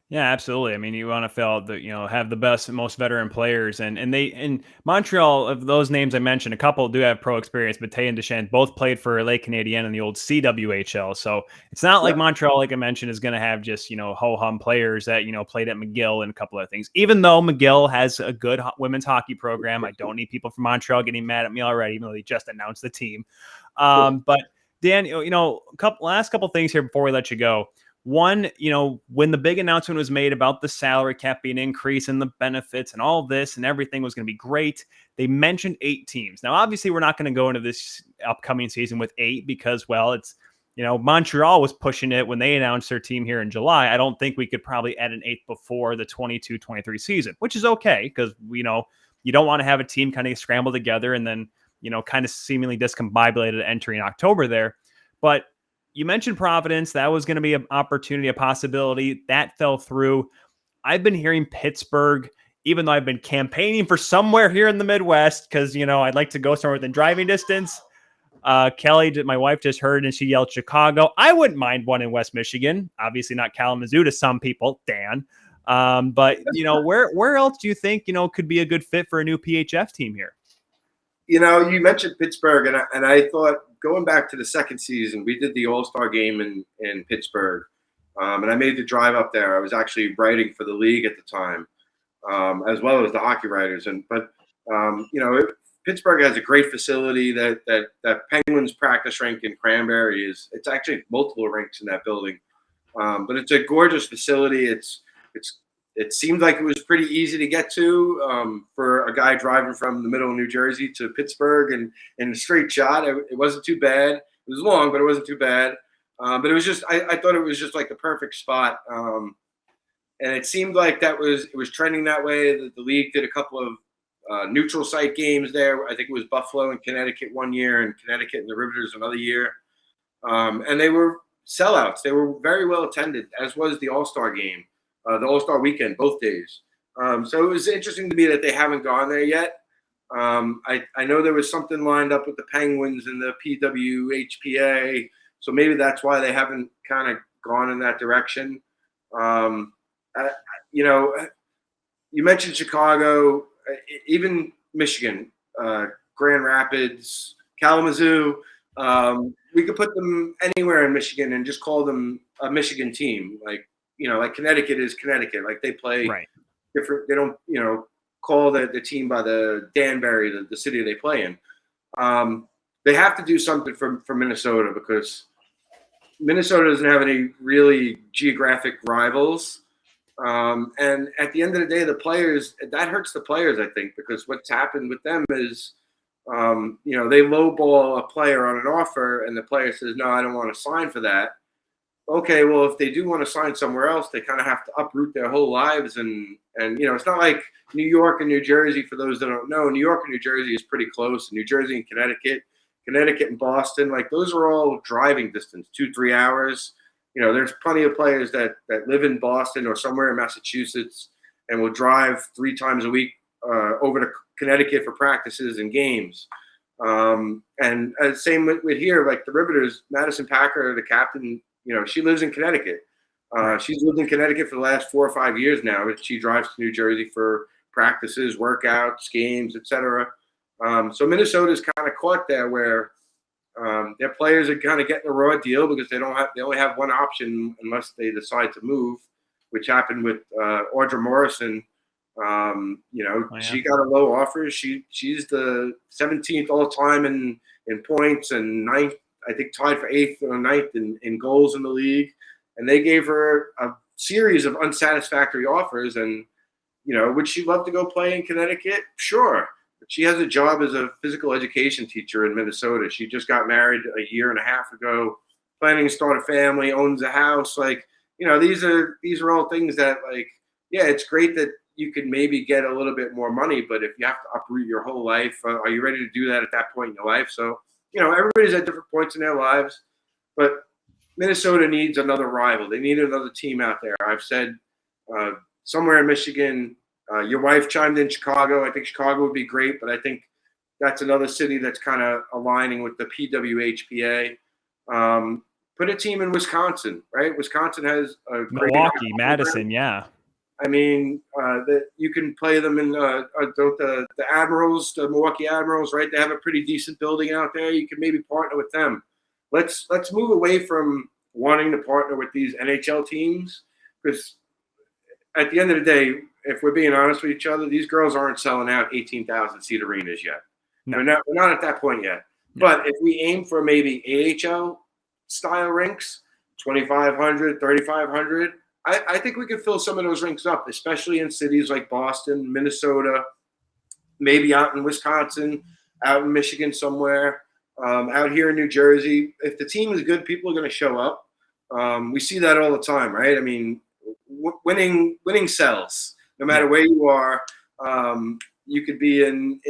Yeah, absolutely. I mean, you want to feel that, have the best, most veteran players, and in Montreal, of those names I mentioned, a couple do have pro experience, but Tay and Deschamps both played for Lake Canadian in the old CWHL. So it's not like Montreal, like I mentioned, is going to have just, ho-hum players that, played at McGill and a couple of things. Even though McGill has a good women's hockey program, I don't need people from Montreal getting mad at me already, even though they just announced the team. But Dan, last couple things here before we let you go. One, when the big announcement was made about the salary cap being increased and the benefits and all this and everything was going to be great, they mentioned 8 teams. Now, obviously, we're not going to go into this upcoming season with 8 because, well, it's, Montreal was pushing it when they announced their team here in July. I don't think we could probably add an 8th before the 22-23 season, which is okay because, you don't want to have a team kind of scramble together and then, kind of seemingly discombobulated entering October there. But you mentioned Providence. That was going to be an opportunity, a possibility. That fell through. I've been hearing Pittsburgh, even though I've been campaigning for somewhere here in the Midwest because, I'd like to go somewhere within driving distance. Kelly, my wife, just heard and she yelled Chicago. I wouldn't mind one in West Michigan. Obviously not Kalamazoo to some people, Dan. But, where else do you think, could be a good fit for a new PHF team here? You mentioned Pittsburgh, and I thought going back to the second season, we did the All-Star game in Pittsburgh, and I made the drive up there. I was actually writing for the league at the time, as well as the hockey writers. Pittsburgh has a great facility. That Penguins practice rink in Cranberry it's actually multiple rinks in that building, but it's a gorgeous facility. It seemed like it was pretty easy to get to for a guy driving from the middle of New Jersey to Pittsburgh and in a straight shot. It wasn't too bad. It was long, but it wasn't too bad. But it was just I thought it was just like the perfect spot. And it seemed like it was trending that way. The league did a couple of neutral site games there. I think it was Buffalo and Connecticut one year and Connecticut and the Riveters another year. And they were sellouts. They were very well attended, as was the All-Star game. The All-Star weekend, both days. So it was interesting to me that they haven't gone there yet. I know there was something lined up with the Penguins and the PWHPA, so maybe that's why they haven't kind of gone in that direction. You mentioned Chicago, even Michigan, Grand Rapids, Kalamazoo. We could put them anywhere in Michigan and just call them a Michigan team, like Connecticut is Connecticut. Like they play different. They don't, call the team by the Danbury, the city they play in. They have to do something for Minnesota because Minnesota doesn't have any really geographic rivals. And at the end of the day, the players, that hurts the players, I think, because what's happened with them is, they lowball a player on an offer and the player says, no, I don't want to sign for that. Okay, well, if they do want to sign somewhere else, they kind of have to uproot their whole lives. And it's not like New York and New Jersey, for those that don't know. New York and New Jersey is pretty close. New Jersey and Connecticut and Boston, like those are all driving distance, 2-3 hours. There's plenty of players that live in Boston or somewhere in Massachusetts and will drive 3 times a week over to Connecticut for practices and games. And same with here, like the Riveters, Madison Packer, the captain, she lives in Connecticut. She's lived in Connecticut for the last 4 or 5 years now. She drives to New Jersey for practices, workouts, games, etc. So Minnesota's kind of caught there where their players are kind of getting a raw deal because they only have one option unless they decide to move, which happened with Audra Morrison. She got a low offer. She's the 17th all time in points and 9th I think tied for 8th or 9th in goals in the league. And they gave her a series of unsatisfactory offers. And, would she love to go play in Connecticut? Sure. But she has a job as a physical education teacher in Minnesota. She just got married a year and a half ago, planning to start a family, owns a house. Like, these are all things that, like, yeah, it's great that you could maybe get a little bit more money, but if you have to uproot your whole life, are you ready to do that at that point in your life? So, everybody's at different points in their lives, but Minnesota needs another rival. They need another team out there. I've said somewhere in Michigan, your wife chimed in Chicago. I think Chicago would be great, but I think that's another city that's kind of aligning with the PWHPA. Put a team in Wisconsin, right? Wisconsin has a great Milwaukee, Madison, yeah. I mean, that you can play them in the Admirals, the Milwaukee Admirals, right? They have a pretty decent building out there. You can maybe partner with them. Let's move away from wanting to partner with these NHL teams, because at the end of the day, if we're being honest with each other, these girls aren't selling out 18,000 seat arenas yet. No. We're not at that point yet. No. But if we aim for maybe AHL style rinks, 2,500, 3,500. I think we could fill some of those rinks up, especially in cities like Boston, Minnesota, maybe out in Wisconsin, out in Michigan somewhere, out here in New Jersey. If the team is good, people are going to show up. We see that all the time, right? I mean, winning sells. No matter where you are, you could be in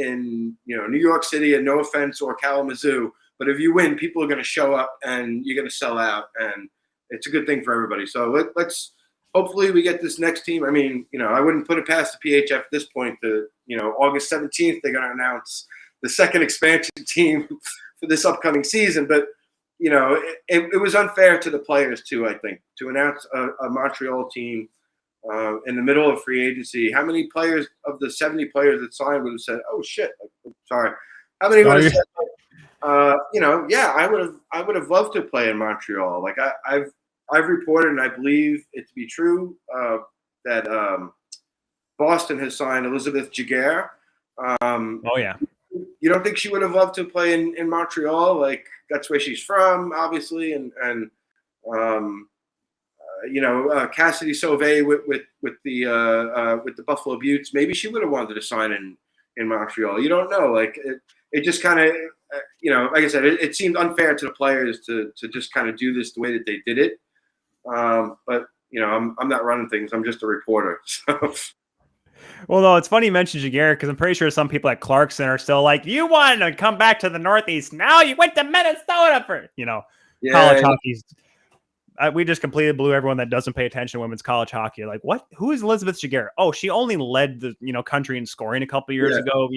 New York City, and no offense, or Kalamazoo, but if you win, people are going to show up and you're going to sell out, and it's a good thing for everybody. So let's hopefully we get this next team. I mean, I wouldn't put it past the PHF at this point. August 17th, they're going to announce the second expansion team for this upcoming season. But, it was unfair to the players too, I think, to announce a Montreal team in the middle of free agency. How many players of the 70 players that signed would have said, "Oh shit, sorry"? How many would have said, "Yeah, I would have loved to play in Montreal"? Like I've reported, and I believe it to be true, that Boston has signed Elizabeth Jaguar. Oh yeah. You don't think she would have loved to play in Montreal? Like, that's where she's from, obviously, and Cassidy Sauvé with the Buffalo Buttes. Maybe she would have wanted to sign in Montreal. You don't know. Like it just kind of, like I said, it seemed unfair to the players to just kind of do this the way that they did it. But I'm not running things. I'm just a reporter. So. Well, though, it's funny you mentioned Jaguar, because I'm pretty sure some people at Clarkson are still like, you wanted to come back to the Northeast. Now you went to Minnesota for, college hockey. We just completely blew everyone that doesn't pay attention to women's college hockey. Like, what? Who is Elizabeth Jaguar? Oh, she only led the country in scoring a couple years ago.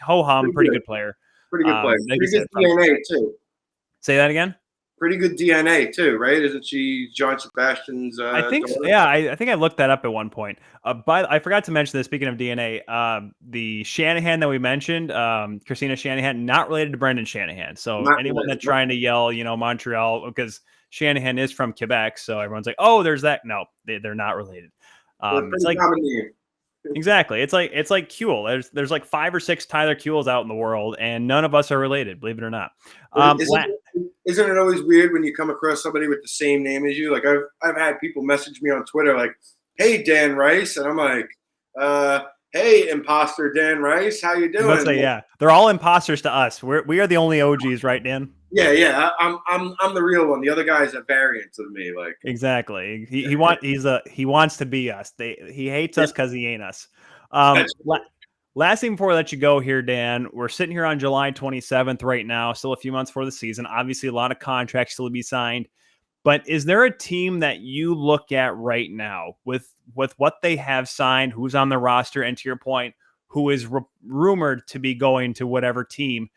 Ho-hum, pretty good player. Pretty good player. Pretty good DNA, too. Say that again? Pretty good DNA too, right? Isn't she John Sebastian's? I think so. Yeah, I think I looked that up at one point. But I forgot to mention this. Speaking of DNA, the Shanahan that we mentioned, Christina Shanahan, not related to Brendan Shanahan. So not anyone related. That's trying to yell, Montreal, because Shanahan is from Quebec, so everyone's like, oh, there's that. No, they're not related. It's like exactly. It's like Kuehl. There's like 5 or 6 Tyler Kuehls out in the world, and none of us are related, believe it or not. Isn't it always weird when you come across somebody with the same name as you? Like I've had people message me on Twitter like, "Hey, Dan Rice," and I'm like, "Hey, imposter Dan Rice, how you doing?" Say, yeah, they're all imposters to us. We are the only OGs, right, Dan? Yeah. I'm the real one. The other guy's a variant of me. Like exactly. He wants to be us. He hates us because he ain't us. Last thing before I let you go here, Dan, we're sitting here on July 27th right now, still a few months before the season. Obviously, a lot of contracts still to be signed. But is there a team that you look at right now with what they have signed, who's on the roster, and to your point, who is rumored to be going to whatever team?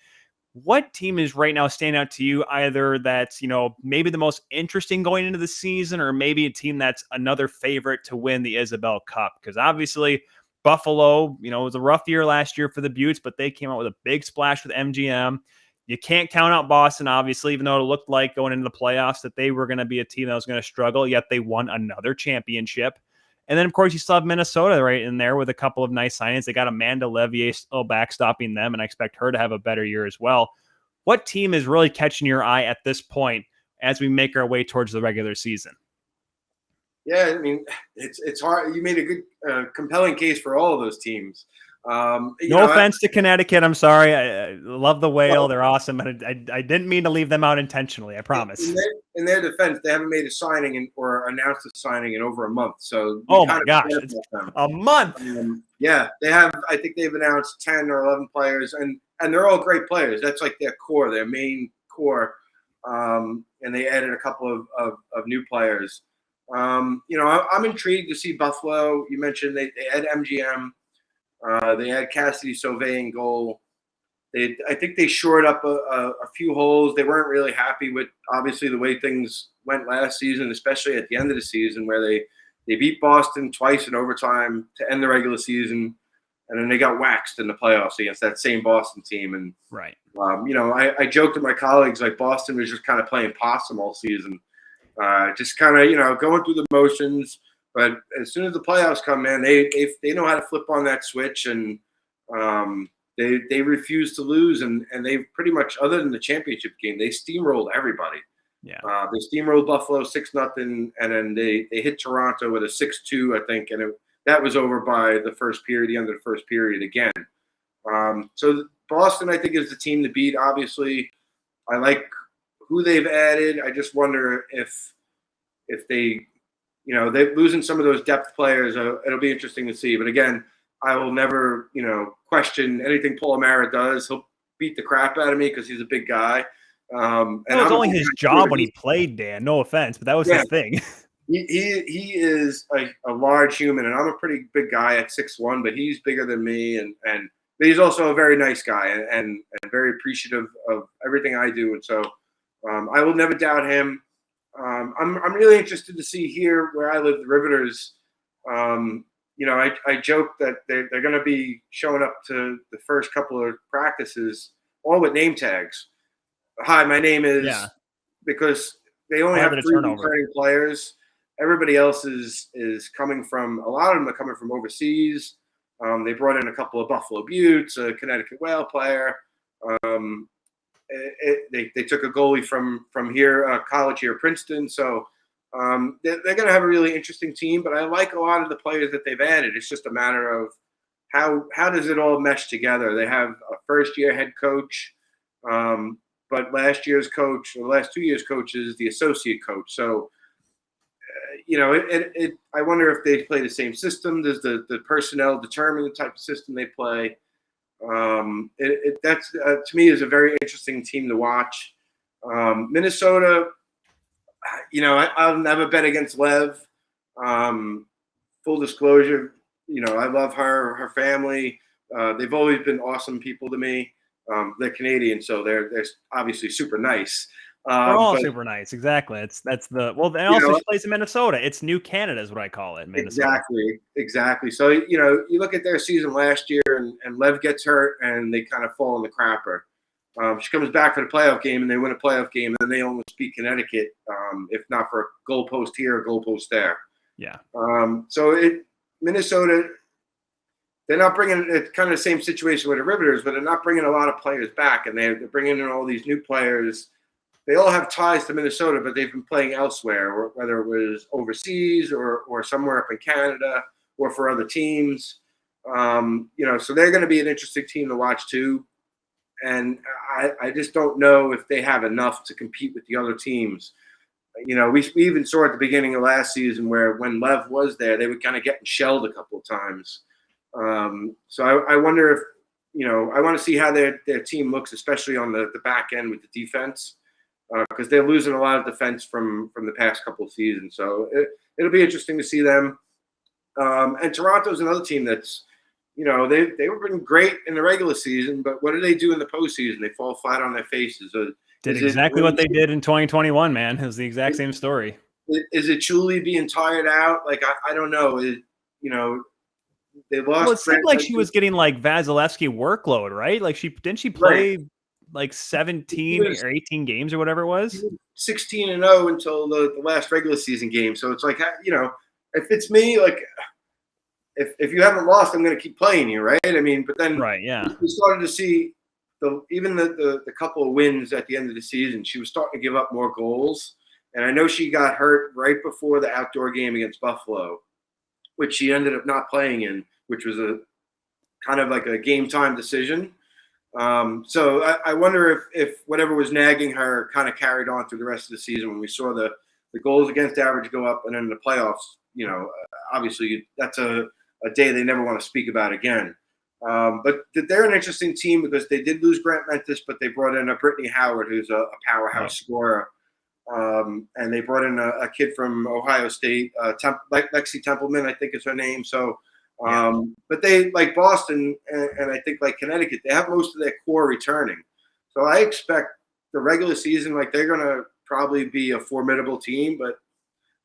What team is right now standing out to you, either that's, maybe the most interesting going into the season, or maybe a team that's another favorite to win the Isabel Cup? Because obviously Buffalo, it was a rough year last year for the Buttes, but they came out with a big splash with MGM. You can't count out Boston, obviously, even though it looked like going into the playoffs that they were going to be a team that was going to struggle, yet they won another championship. And then, of course, you still have Minnesota right in there with a couple of nice signings. They got Amanda Levier still backstopping them, and I expect her to have a better year as well. what team is really catching your eye at this point as we make our way towards the regular season? Yeah, I mean, it's hard. You made a good, compelling case for all of those teams. No offense to Connecticut. I'm sorry. I love the Whale. They're awesome. But I didn't mean to leave them out intentionally. I promise. In their defense, they haven't made a signing or announced a signing in over a month. So, oh my gosh, it's a month. Yeah, they have. I think they've announced 10 or 11 players, and they're all great players. That's like their core, their main core. And they added a couple of new players. I'm intrigued to see Buffalo. You mentioned they had MGM. They had Cassidy Sauvé in goal. I think they shored up a few holes. They weren't really happy with, obviously, the way things went last season, especially at the end of the season, where they beat Boston twice in overtime to end the regular season, and then they got waxed in the playoffs against that same Boston team. And right, I joked with my colleagues, like, Boston was just kind of playing possum all season. Just kind of, going through the motions. But as soon as the playoffs come, man, they know how to flip on that switch, and they refuse to lose. And they pretty much, other than the championship game, they steamrolled everybody. Yeah. They steamrolled Buffalo 6-0, and then they hit Toronto with a 6-2, I think, and that was over by the first period, the end of the first period again. So Boston, I think, is the team to beat. Obviously, I like who they've added. I just wonder if they, they're losing some of those depth players. It'll be interesting to see. But again, I will never, question anything Puliarvi does. He'll beat the crap out of me because he's a big guy. And it was only his job when he played, Dan. No offense, but that was his thing. He is a large human, and I'm a pretty big guy at 6'1", but he's bigger than me, but he's also a very nice guy and very appreciative of everything I do, and so I will never doubt him. I'm really interested to see here where I live, the Riveters. I joke that they're going to be showing up to the first couple of practices all with name tags. Hi, my name is, because they only have 3 returning players. Everybody else is coming from, a lot of them are coming from overseas. They brought in a couple of Buffalo Buttes, a Connecticut Whale player. They took a goalie from here, college here, Princeton. So they're going to have a really interesting team. But I like a lot of the players that they've added. It's just a matter of how does it all mesh together. They have a first-year head coach, but last year's coach, or the last 2 years' coach, is the associate coach. So I wonder if they play the same system. Does the personnel determine the type of system they play? That's to me is a very interesting team to watch. Minnesota, I'll never bet against Lev. Full disclosure, I love her family. They've always been awesome people to me. They're Canadian, so they're obviously super nice. They're all super nice. Exactly. And also she plays in Minnesota. It's New Canada is what I call it. Minnesota. Exactly. So, you look at their season last year and Lev gets hurt and they kind of fall in the crapper. She comes back for the playoff game and they win a playoff game, and then they almost beat Connecticut, if not for a goalpost here, a goalpost there. Yeah. Minnesota, they're not bringing – it's kind of the same situation with the Riveters, but they're not bringing a lot of players back, and they're bringing in all these new players. They all have ties to Minnesota, but they've been playing elsewhere, whether it was overseas or somewhere up in Canada or for other teams. So they're going to be an interesting team to watch too. And I just don't know if they have enough to compete with the other teams. We even saw at the beginning of last season where when Lev was there, they were kind of getting shelled a couple of times. So I wonder if, I want to see how their team looks, especially on the back end with the defense. Because they're losing a lot of defense from the past couple of seasons. So it'll be interesting to see them. And Toronto's another team that's, they were been great in the regular season, but what do they do in the postseason? They fall flat on their faces. Did exactly what they did in 2021, man. It was the exact same story. Is it truly being tired out? Like, I don't know. They lost. Well, it seemed like she was getting like Vasilevsky workload, right? Like didn't she play like 17 or 18 games or whatever it was? 16-0 until the last regular season game. So it's like, if it's me, like if you haven't lost, I'm going to keep playing you, right? I mean, but then right, yeah, we started to see even the couple of wins at the end of the season, she was starting to give up more goals. And I know she got hurt right before the outdoor game against Buffalo, which she ended up not playing in, which was a kind of like a game time decision. So I wonder if whatever was nagging her kind of carried on through the rest of the season when we saw the goals against average go up, and then the playoffs, obviously that's a day they never want to speak about again. But they're an interesting team because they did lose Grant Mentis, but they brought in a Brittany Howard, who's a powerhouse scorer. And they brought in a kid from Ohio State, Lexi Templeman, I think is her name. So, but they, like Boston and I think like Connecticut, they have most of their core returning. So I expect the regular season, like they're going to probably be a formidable team. But,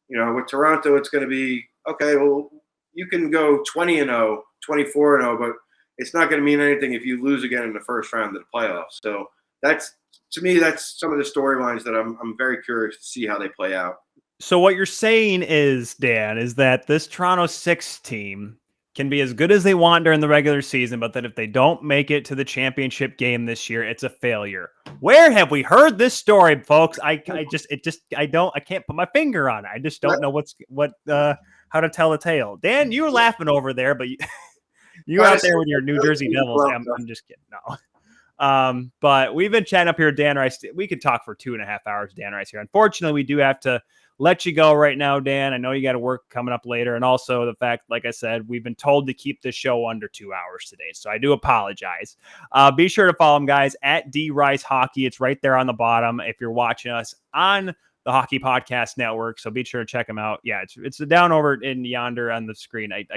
with Toronto, it's going to be, okay, well, you can go 20-0, 24-0, but it's not going to mean anything if you lose again in the first round of the playoffs. So to me, that's some of the storylines that I'm very curious to see how they play out. So what you're saying is, Dan, is that this Toronto 6 team can be as good as they want during the regular season, but that if they don't make it to the championship game this year, it's a failure. Where have we heard this story, folks? I can't put my finger on it. I just don't know how to tell a tale. Dan, you were laughing over there, but you out there with your New Jersey Devils. I'm just kidding. No. But we've been chatting up here, Dan Rice. We could talk for 2.5 hours, Dan Rice here. Unfortunately, we do have to let you go right now, Dan. I know you got to work coming up later. And also the fact, like I said, we've been told to keep this show under 2 hours today. So I do apologize. Be sure to follow him, guys, at D Rice Hockey. It's right there on the bottom if you're watching us on the Hockey Podcast Network. So be sure to check them out. Yeah, it's down over in yonder on the screen. I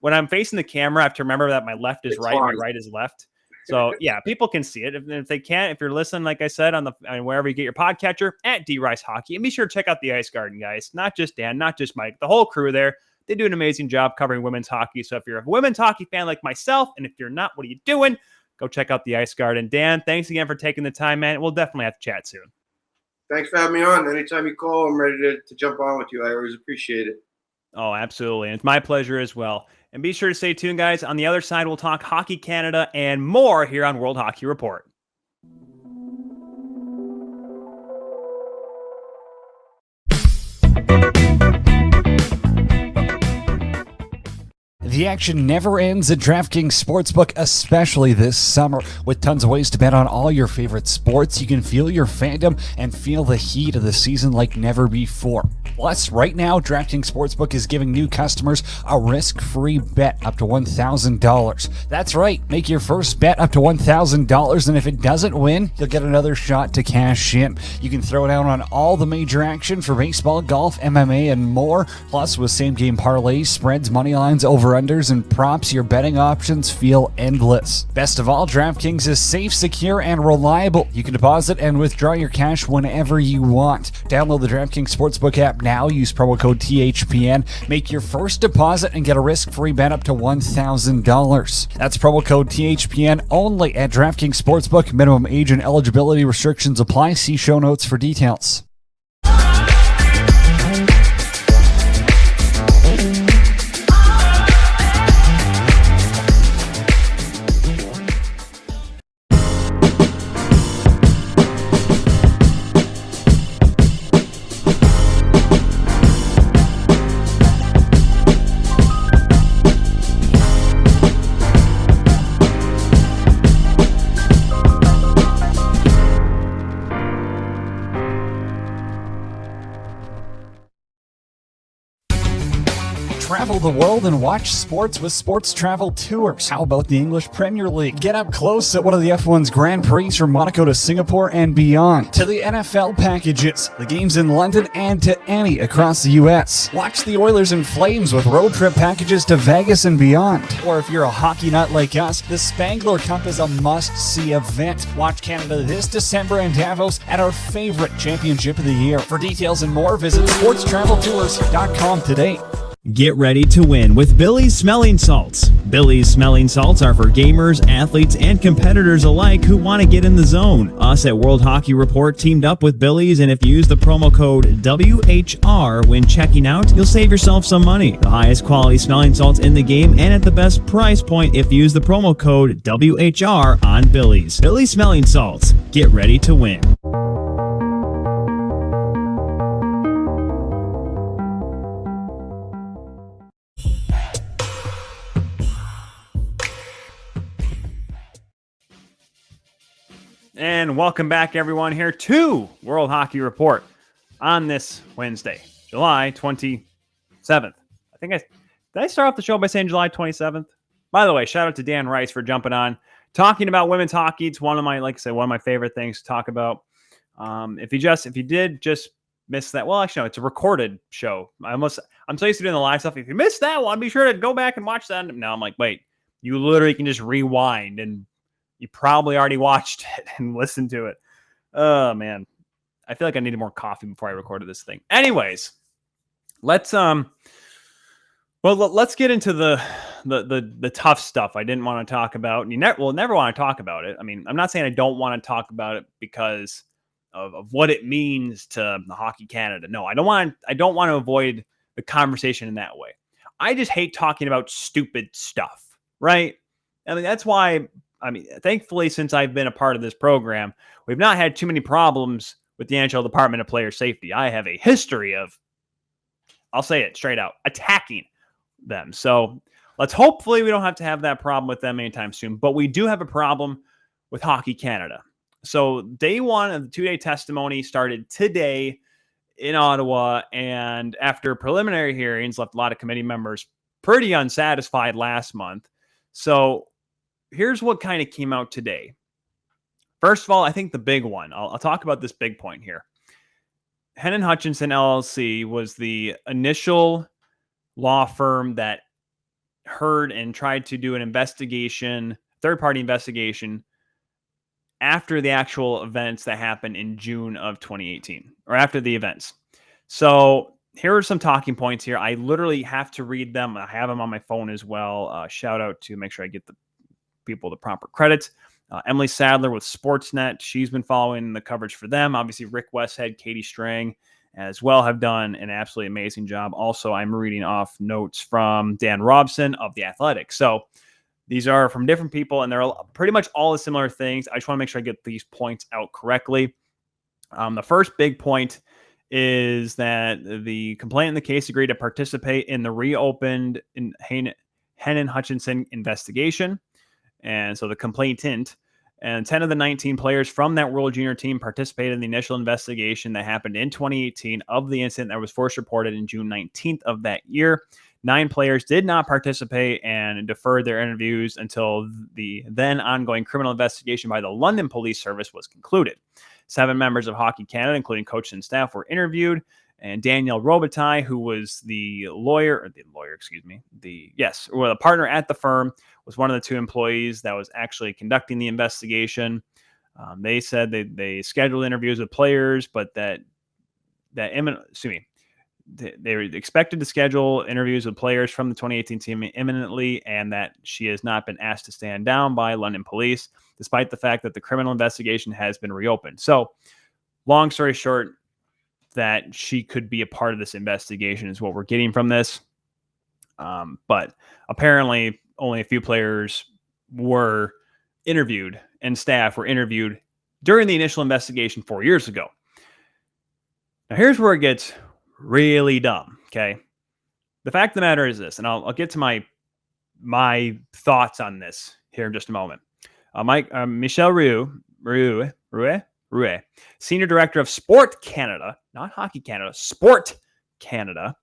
when I'm facing the camera, I have to remember that my left is right, my right is left. So yeah, people can see it. If they can't, if you're listening, like I said, on wherever you get your podcatcher, at D Rice Hockey, and be sure to check out the Ice Garden, guys. Not just Dan, not just Mike, the whole crew there. They do an amazing job covering women's hockey. So if you're a women's hockey fan like myself, and if you're not, what are you doing? Go check out the Ice Garden. Dan, thanks again for taking the time, man. We'll definitely have to chat soon. Thanks for having me on. Anytime you call, I'm ready to jump on with you. I always appreciate it. Oh, absolutely. And it's my pleasure as well. And be sure to stay tuned, guys. On the other side, we'll talk Hockey Canada and more here on World Hockey Report. The action never ends at DraftKings Sportsbook, especially this summer. With tons of ways to bet on all your favorite sports, you can feel your fandom and feel the heat of the season like never before. Plus, right now, DraftKings Sportsbook is giving new customers a risk-free bet up to $1,000. That's right, make your first bet up to $1,000, and if it doesn't win, you'll get another shot to cash in. You can throw down on all the major action for baseball, golf, MMA, and more. Plus, with same-game parlays, spreads, money lines, over-unders, and props, your betting options feel endless. Best of all, DraftKings is safe, secure, and reliable. You can deposit and withdraw your cash whenever you want. Download the DraftKings Sportsbook app now. Use promo code THPN. Make your first deposit and get a risk-free bet up to $1,000. That's promo code THPN only at DraftKings Sportsbook. Minimum age and eligibility restrictions apply. See show notes for details. Travel the world and watch sports with Sports Travel Tours. How about the English Premier League? Get up close at one of the F1's Grand Prix from Monaco to Singapore and beyond. To the NFL packages, the games in London, and to any across the U.S. Watch the Oilers and Flames with road trip packages to Vegas and beyond. Or if you're a hockey nut like us, the Spangler Cup is a must-see event. Watch Canada this December in Davos at our favorite championship of the year. For details and more, visit sportstraveltours.com today. Get ready to win with Billy's Smelling Salts. Billy's Smelling Salts are for gamers, athletes, and competitors alike who want to get in the zone. Us at World Hockey Report teamed up with Billy's, and if you use the promo code WHR when checking out, you'll save yourself some money. The highest quality smelling salts in the game and at the best price point if you use the promo code WHR on Billy's. Billy's Smelling Salts. Get ready to win. And welcome back, everyone, here to World Hockey Report on this Wednesday, July 27th. Did I start off the show by saying July 27th? By the way, shout out to Dan Rice for jumping on, talking about women's hockey. It's one of my favorite things to talk about. If you did just miss that, well, actually, no, it's a recorded show. I'm so used to doing the live stuff. If you missed that one, be sure to go back and watch that. Now I'm like, wait, you literally can just rewind and you probably already watched it and listened to it. Oh, man. I feel like I needed more coffee before I recorded this thing. Anyways, let's get into the tough stuff I didn't want to talk about. And you never want to talk about it. I mean, I'm not saying I don't want to talk about it because of what it means to the Hockey Canada. No, I don't want to avoid the conversation in that way. I just hate talking about stupid stuff, right? I mean, that's why... thankfully, since I've been a part of this program, we've not had too many problems with the NHL Department of Player Safety. I have a history of, I'll say it straight out, attacking them. So hopefully we don't have to have that problem with them anytime soon. But we do have a problem with Hockey Canada. So day one of the two-day testimony started today in Ottawa. And after preliminary hearings, left a lot of committee members pretty unsatisfied last month. So here's what kind of came out today. First of all, I think the big one, I'll talk about this big point here. Hennon Hutchinson LLC was the initial law firm that heard and tried to do an investigation, third-party investigation, after the actual events that happened in June of 2018, or after the events. So here are some talking points here. I literally have to read them. I have them on my phone as well. Shout out to make sure I get the people the proper credit. Emily Sadler with Sportsnet. She's been following the coverage for them. Obviously, Rick Westhead, Katie Strang as well have done an absolutely amazing job. Also, I'm reading off notes from Dan Robson of The Athletic. So these are from different people, and they're pretty much all the similar things. I just want to make sure I get these points out correctly. The first big point is that the complainant in the case agreed to participate in the reopened Hennon Hutchinson investigation. And so the complainant and 10 of the 19 players from that World Junior team participated in the initial investigation that happened in 2018 of the incident that was first reported in June 19th of that year. 9 players did not participate and deferred their interviews until the then ongoing criminal investigation by the London Police Service was concluded. 7 members of Hockey Canada, including coaches and staff, were interviewed. And Danielle Robitaille, who was the partner at the firm, was one of the 2 employees that was actually conducting the investigation. They said they scheduled interviews with players, but they were expected to schedule interviews with players from the 2018 team imminently, and that she has not been asked to stand down by London police, despite the fact that the criminal investigation has been reopened. So, long story short, that she could be a part of this investigation is what we're getting from this. But apparently only a few players were interviewed and staff were interviewed during the initial investigation 4 years ago. Now here's where it gets really dumb. Okay. The fact of the matter is this, and I'll get to my thoughts on this here in just a moment. Michelle Rue, Senior Director of Sport Canada, not Hockey Canada, Sport Canada,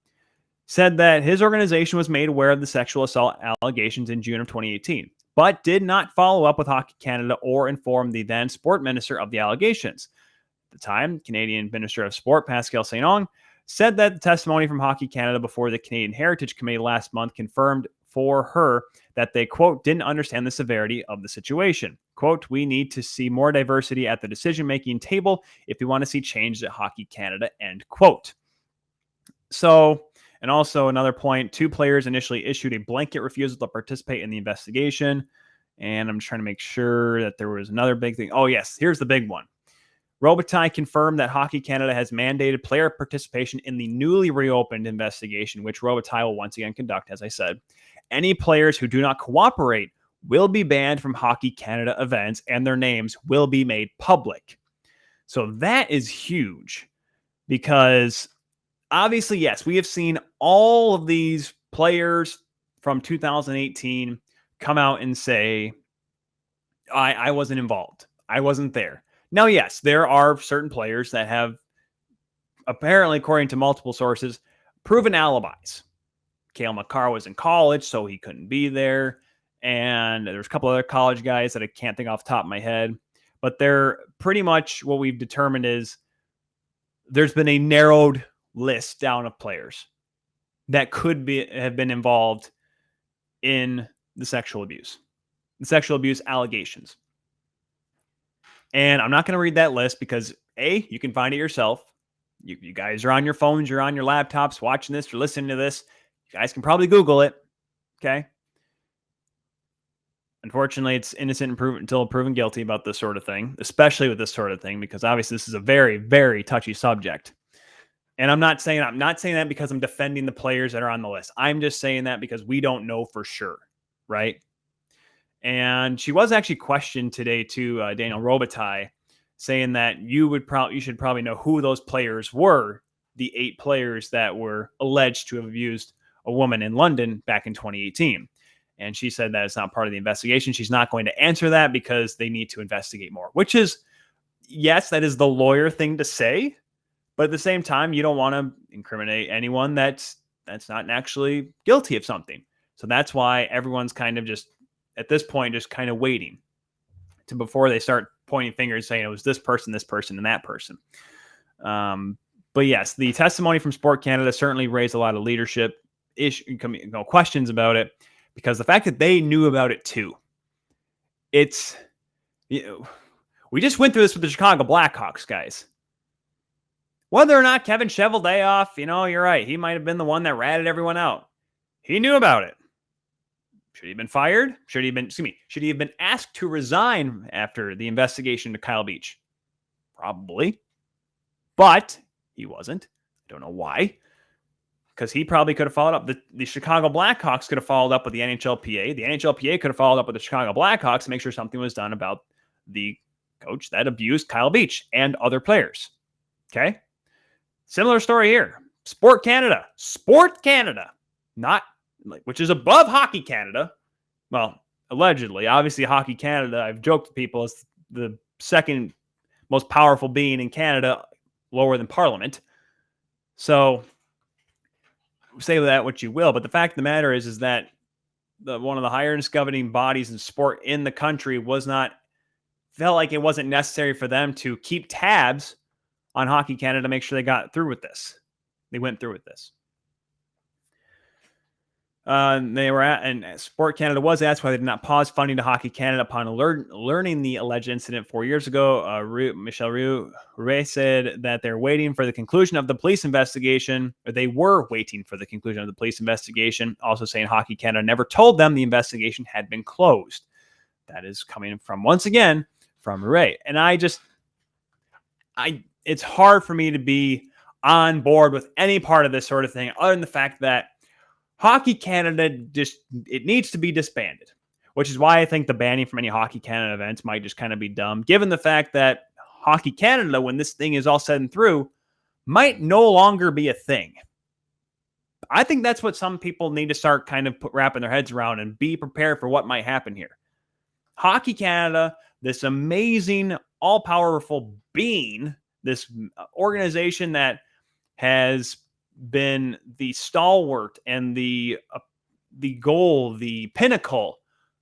said that his organization was made aware of the sexual assault allegations in June of 2018, but did not follow up with Hockey Canada or inform the then sport minister of the allegations. At the time, Canadian Minister of Sport, Pascal Saint-Onge, said that the testimony from Hockey Canada before the Canadian Heritage Committee last month confirmed for her that they, quote, didn't understand the severity of the situation. Quote, we need to see more diversity at the decision-making table if we want to see change at Hockey Canada, end quote. So, And also another point, 2 players initially issued a blanket refusal to participate in the investigation. And I'm trying to make sure that there was another big thing. Oh, yes, here's the big one. Robitaille confirmed that Hockey Canada has mandated player participation in the newly reopened investigation, which Robitaille will once again conduct, as I said. Any players who do not cooperate will be banned from Hockey Canada events, and their names will be made public. So that is huge because obviously, yes, we have seen all of these players from 2018 come out and say, I wasn't involved. I wasn't there. Now, yes, there are certain players that have, apparently, according to multiple sources, proven alibis. Cale Makar was in college, so he couldn't be there. And there's a couple other college guys that I can't think off the top of my head. But they're pretty much what we've determined is there's been a narrowed list down of players that could have been involved in the sexual abuse allegations. And I'm not going to read that list because A, you can find it yourself. You guys are on your phones, you're on your laptops watching this or listening to this. You guys can probably Google it. Okay. Unfortunately, it's innocent until proven guilty about this sort of thing, especially with this sort of thing, because obviously this is a very, very touchy subject. And I'm not saying that because I'm defending the players that are on the list. I'm just saying that because we don't know for sure, right? And she was actually questioned today too, Daniel Robitaille, saying that you should probably know who those players were, the 8 players that were alleged to have abused a woman in London back in 2018. And she said that it's not part of the investigation. She's not going to answer that because they need to investigate more, which is, yes, that is the lawyer thing to say. But at the same time, you don't want to incriminate anyone that's not actually guilty of something. So that's why everyone's kind of just, at this point, just kind of waiting to before they start pointing fingers saying it was this person, and that person. But yes, the testimony from Sport Canada certainly raised a lot of leadership questions about it, because the fact that they knew about it too, we just went through this with the Chicago Blackhawks, guys. Whether or not Kevin Cheveldayoff, you're right, he might have been the one that ratted everyone out. He knew about it. Should he have been fired? Should he have been asked to resign after the investigation to Kyle Beach? Probably. But he wasn't. I don't know why. Because he probably could have followed up. The Chicago Blackhawks could have followed up with the NHLPA. The NHLPA could have followed up with the Chicago Blackhawks to make sure something was done about the coach that abused Kyle Beach and other players. Okay? Similar story here. Sport Canada, not which is above Hockey Canada. Well, allegedly. Obviously, Hockey Canada, I've joked to people, is the second most powerful being in Canada, lower than Parliament. So, say that what you will, but the fact of the matter is that one of the highest governing bodies in sport in the country felt like it wasn't necessary for them to keep tabs on Hockey Canada to make sure they got through with this. They went through with this. And Sport Canada was asked why they did not pause funding to Hockey Canada upon learning the alleged incident 4 years ago. Michel Rouet said that they're waiting for the conclusion of the police investigation, or they were waiting for the conclusion of the police investigation, also saying Hockey Canada never told them the investigation had been closed. That is coming from, once again, from Rouet. And it's hard for me to be on board with any part of this sort of thing, other than the fact that Hockey Canada it needs to be disbanded, which is why I think the banning from any Hockey Canada events might just kind of be dumb, given the fact that Hockey Canada, when this thing is all said and through, might no longer be a thing. I think that's what some people need to start kind of wrapping their heads around and be prepared for what might happen here. Hockey Canada, this amazing, all-powerful being, this organization that has been the stalwart and the goal, the pinnacle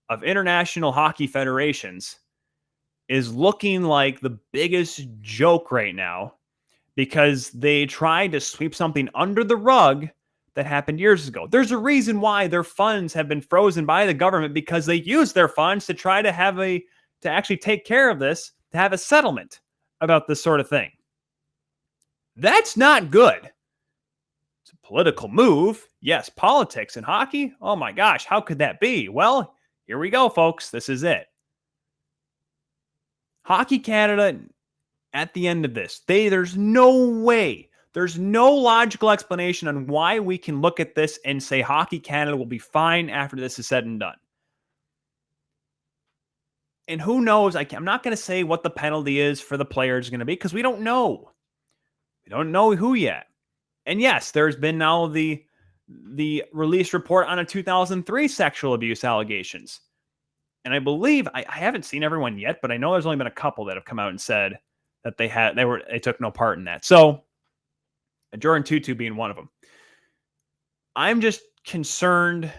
of international hockey federations, is looking like the biggest joke right now because they tried to sweep something under the rug that happened years ago. There's a reason why their funds have been frozen by the government, because they used their funds to try to to actually take care of this, to have a settlement about this sort of thing. That's not good. political move. Yes, politics in hockey. Oh my gosh, how could that be? Well, here we go, folks. This is it. Hockey Canada, at the end of this, there's no way, there's no logical explanation on why we can look at this and say Hockey Canada will be fine after this is said and done. And who knows? I'm not going to say what the penalty is for the players going to be because we don't know. We don't know who yet. And yes, there's been now the release report on a 2003 sexual abuse allegations. And I believe I haven't seen everyone yet, but I know there's only been a couple that have come out and said that they took no part in that. So Jordan Tutu being one of them. I'm just concerned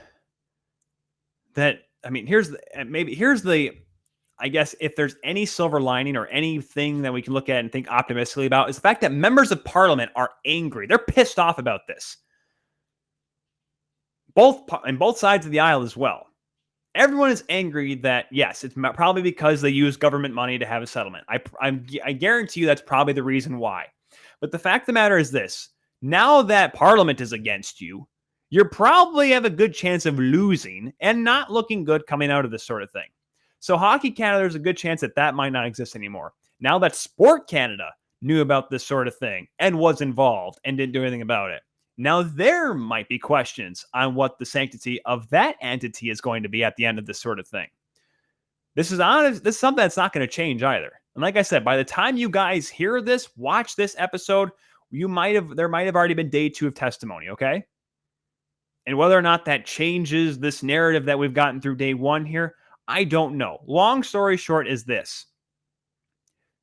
that, here's the I guess if there's any silver lining or anything that we can look at and think optimistically about is the fact that members of parliament are angry. They're pissed off about this. Both sides of the aisle as well. Everyone is angry that, yes, it's probably because they use government money to have a settlement. I guarantee you that's probably the reason why. But the fact of the matter is this. Now that parliament is against you, you probably have a good chance of losing and not looking good coming out of this sort of thing. So Hockey Canada, there's a good chance that might not exist anymore. Now that Sport Canada knew about this sort of thing and was involved and didn't do anything about it, now there might be questions on what the sanctity of that entity is going to be at the end of this sort of thing. This is something that's not going to change either. And like I said, by the time you guys hear this, watch this episode, there might have already been day 2 of testimony, okay? And whether or not that changes this narrative that we've gotten through day 1 here, I don't know. Long story short is this.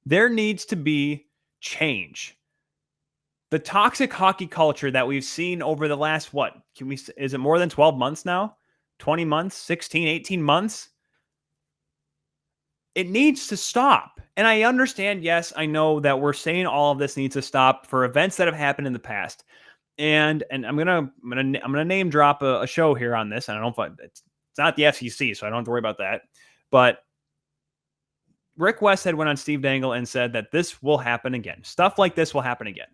There needs to be change. The toxic hockey culture that we've seen over the last, is it more than 12 months now? 20 months, 16, 18 months? It needs to stop. And I understand, yes, I know that we're saying all of this needs to stop for events that have happened in the past. And I'm gonna name drop a show here on this. I don't know if it's not the FCC, so I don't have to worry about that. But Rick Westhead went on Steve Dangle and said that this will happen again. Stuff like this will happen again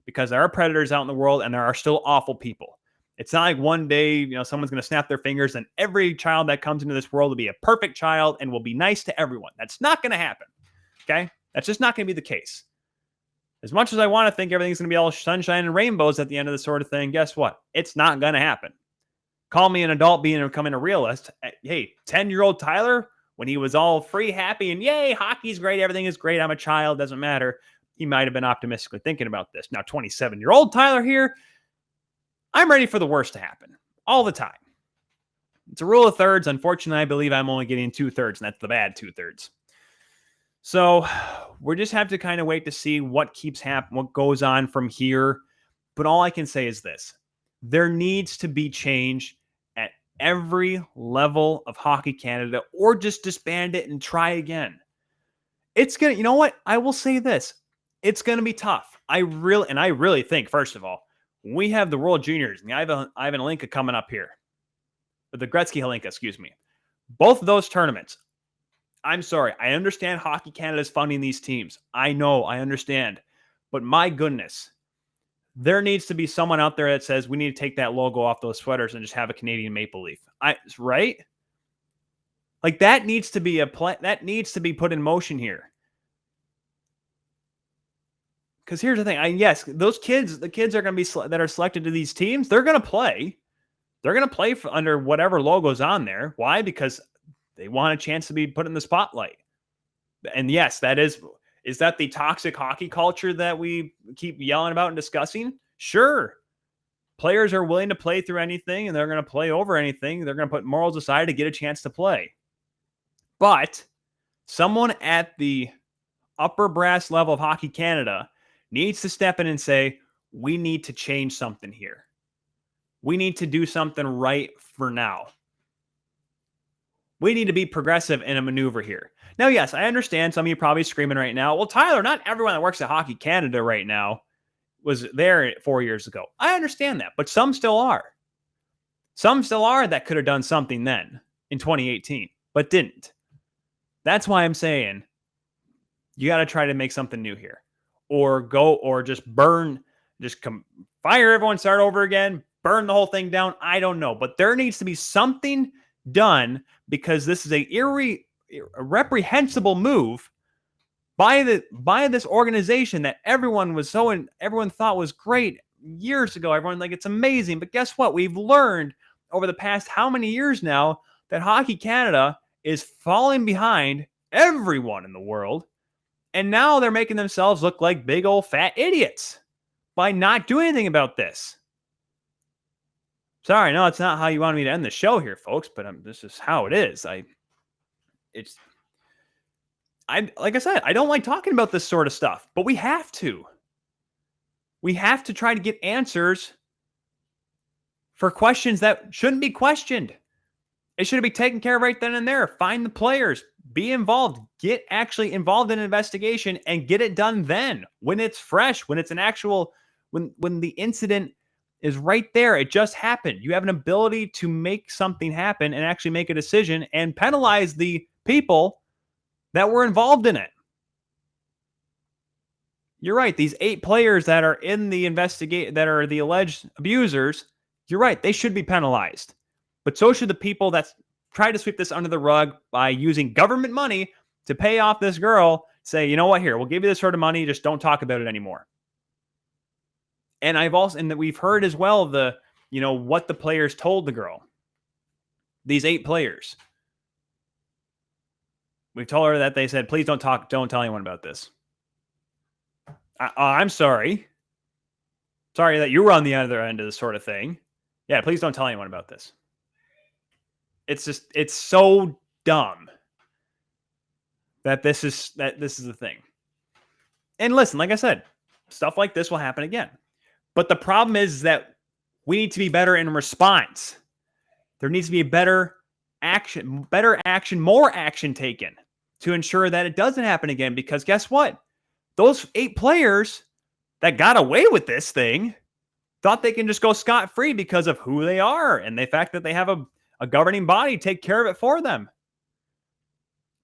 because there are predators out in the world and there are still awful people. It's not like one day, someone's going to snap their fingers and every child that comes into this world will be a perfect child and will be nice to everyone. That's not going to happen. Okay? That's just not going to be the case. As much as I want to think everything's going to be all sunshine and rainbows at the end of this sort of thing, guess what? It's not going to happen. Call me an adult becoming a realist. Hey, 10-year-old Tyler, when he was all free, happy, and yay, hockey's great, everything is great, I'm a child, doesn't matter. He might have been optimistically thinking about this. Now, 27-year-old Tyler here, I'm ready for the worst to happen all the time. It's a rule of thirds. Unfortunately, I believe I'm only getting 2/3, and that's the bad 2/3. So we just have to kind of wait to see what keeps happening, what goes on from here. But all I can say is this. There needs to be change at every level of Hockey Canada, or just disband it and try again. It's going to, you know what? I will say this. It's going to be tough. I really think, first of all, we have the World Juniors and the Ivan Halinka coming up here. The Gretzky Halinka, excuse me. Both of those tournaments. I'm sorry. I understand Hockey Canada is funding these teams. I know. I understand. But my goodness, there needs to be someone out there that says we need to take that logo off those sweaters and just have a Canadian maple leaf. Right? Like that needs to be that needs to be put in motion here. Because here's the thing. Yes, those kids, the kids are going to be that are selected to these teams. They're going to play. They're going to play under whatever logo's on there. Why? Because they want a chance to be put in the spotlight. And yes, is that the toxic hockey culture that we keep yelling about and discussing? Sure. Players are willing to play through anything and they're going to play over anything. They're going to put morals aside to get a chance to play. But someone at the upper brass level of Hockey Canada needs to step in and say, we need to change something here. We need to do something right for now. We need to be progressive in a maneuver here. Now, yes, I understand some of you probably screaming right now, well, Tyler, not everyone that works at Hockey Canada right now was there 4 years ago. I understand that, but some still are. Some still are that could have done something then in 2018, but didn't. That's why I'm saying you got to try to make something new here. Or just fire everyone, start over again, burn the whole thing down. I don't know. But there needs to be something done because this is a reprehensible move by this organization that everyone thought was great years ago. Everyone it's amazing. But guess what? We've learned over the past how many years now that Hockey Canada is falling behind everyone in the world. And now they're making themselves look like big old fat idiots by not doing anything about this. Sorry, no, it's not how you wanted me to end the show here, folks, but this is how it is. Like I said, I don't like talking about this sort of stuff, but we have to. We have to try to get answers for questions that shouldn't be questioned. It should be taken care of right then and there. Find the players, be involved, get actually involved in an investigation and get it done then when it's fresh, when it's an actual, when the incident is right there. It just happened. You have an ability to make something happen and actually make a decision and penalize the people that were involved in it. You're right. These 8 players that are in the that are the alleged abusers, you're right. They should be penalized. But so should the people that try to sweep this under the rug by using government money to pay off this girl. Say, you know what, here, we'll give you this sort of money. Just don't talk about it anymore. And we've heard as well what the players told the girl. These 8 players. We told her that they said, please don't tell anyone about this. I'm sorry. Sorry that you were on the other end of this sort of thing. Yeah, please don't tell anyone about this. It's so dumb that this is the thing. And listen, like I said, stuff like this will happen again. But the problem is that we need to be better in response. There needs to be better action, more action taken to ensure that it doesn't happen again. Because guess what? Those 8 players that got away with this thing thought they can just go scot-free because of who they are and the fact that they have a governing body take care of it for them.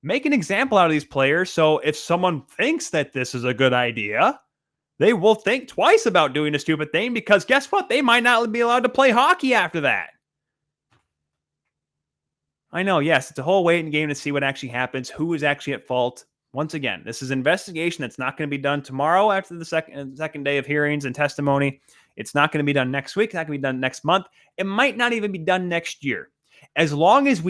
Make an example out of these players so if someone thinks that this is a good idea, they will think twice about doing a stupid thing because guess what? They might not be allowed to play hockey after that. I know, yes, it's a whole waiting game to see what actually happens, who is actually at fault. Once again, this is an investigation that's not going to be done tomorrow after the second day of hearings and testimony. It's not going to be done next week. It's not going to be done next month. It might not even be done next year. As long as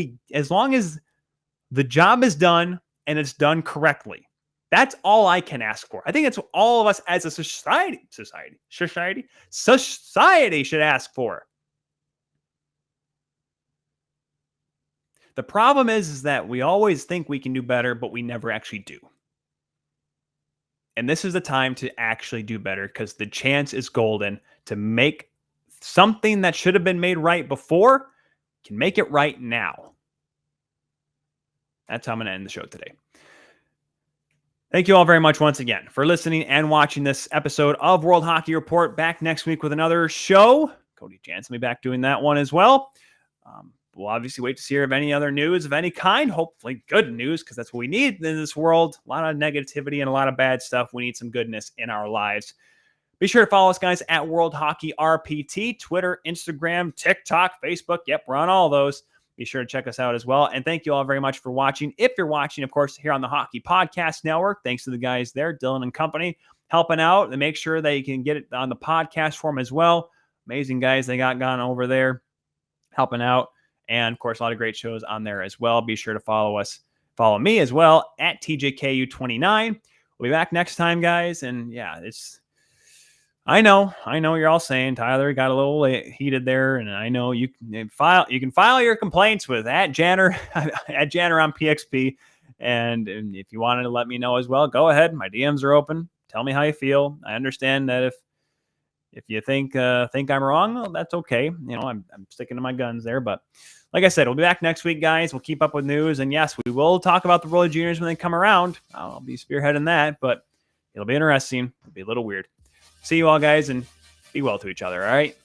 the job is done and it's done correctly. That's all I can ask for. I think it's all of us as a society should ask for. The problem is that we always think we can do better, but we never actually do. And this is the time to actually do better because the chance is golden to make something that should have been made right before, can make it right now. That's how I'm going to end the show today. Thank you all very much once again for listening and watching this episode of World Hockey Report. Back next week with another show. Cody Jansen will be back doing that one as well. We'll obviously wait to hear of any other news of any kind. Hopefully good news, because that's what we need in this world. A lot of negativity and a lot of bad stuff. We need some goodness in our lives. Be sure to follow us, guys, at World Hockey RPT, Twitter, Instagram, TikTok, Facebook. Yep, we're on all those. Be sure to check us out as well. And thank you all very much for watching. If you're watching, of course, here on the Hockey Podcast Network, thanks to the guys there, Dylan and company, helping out and make sure that you can get it on the podcast form as well. Amazing guys they got gone over there helping out. And, of course, a lot of great shows on there as well. Be sure to follow me as well at TJKU29. We'll be back next time, guys. And, yeah, I know you're all saying, Tyler got a little heated there. And I know you can file your complaints with at Janner on PXP. And if you wanted to let me know as well, go ahead. My DMs are open. Tell me how you feel. I understand that if you think I'm wrong, well, that's okay. I'm sticking to my guns there, but like I said, we'll be back next week, guys. We'll keep up with news. And yes, we will talk about the World Juniors when they come around. I'll be spearheading that, but it'll be interesting. It'll be a little weird. See you all, guys, and be well to each other. All right.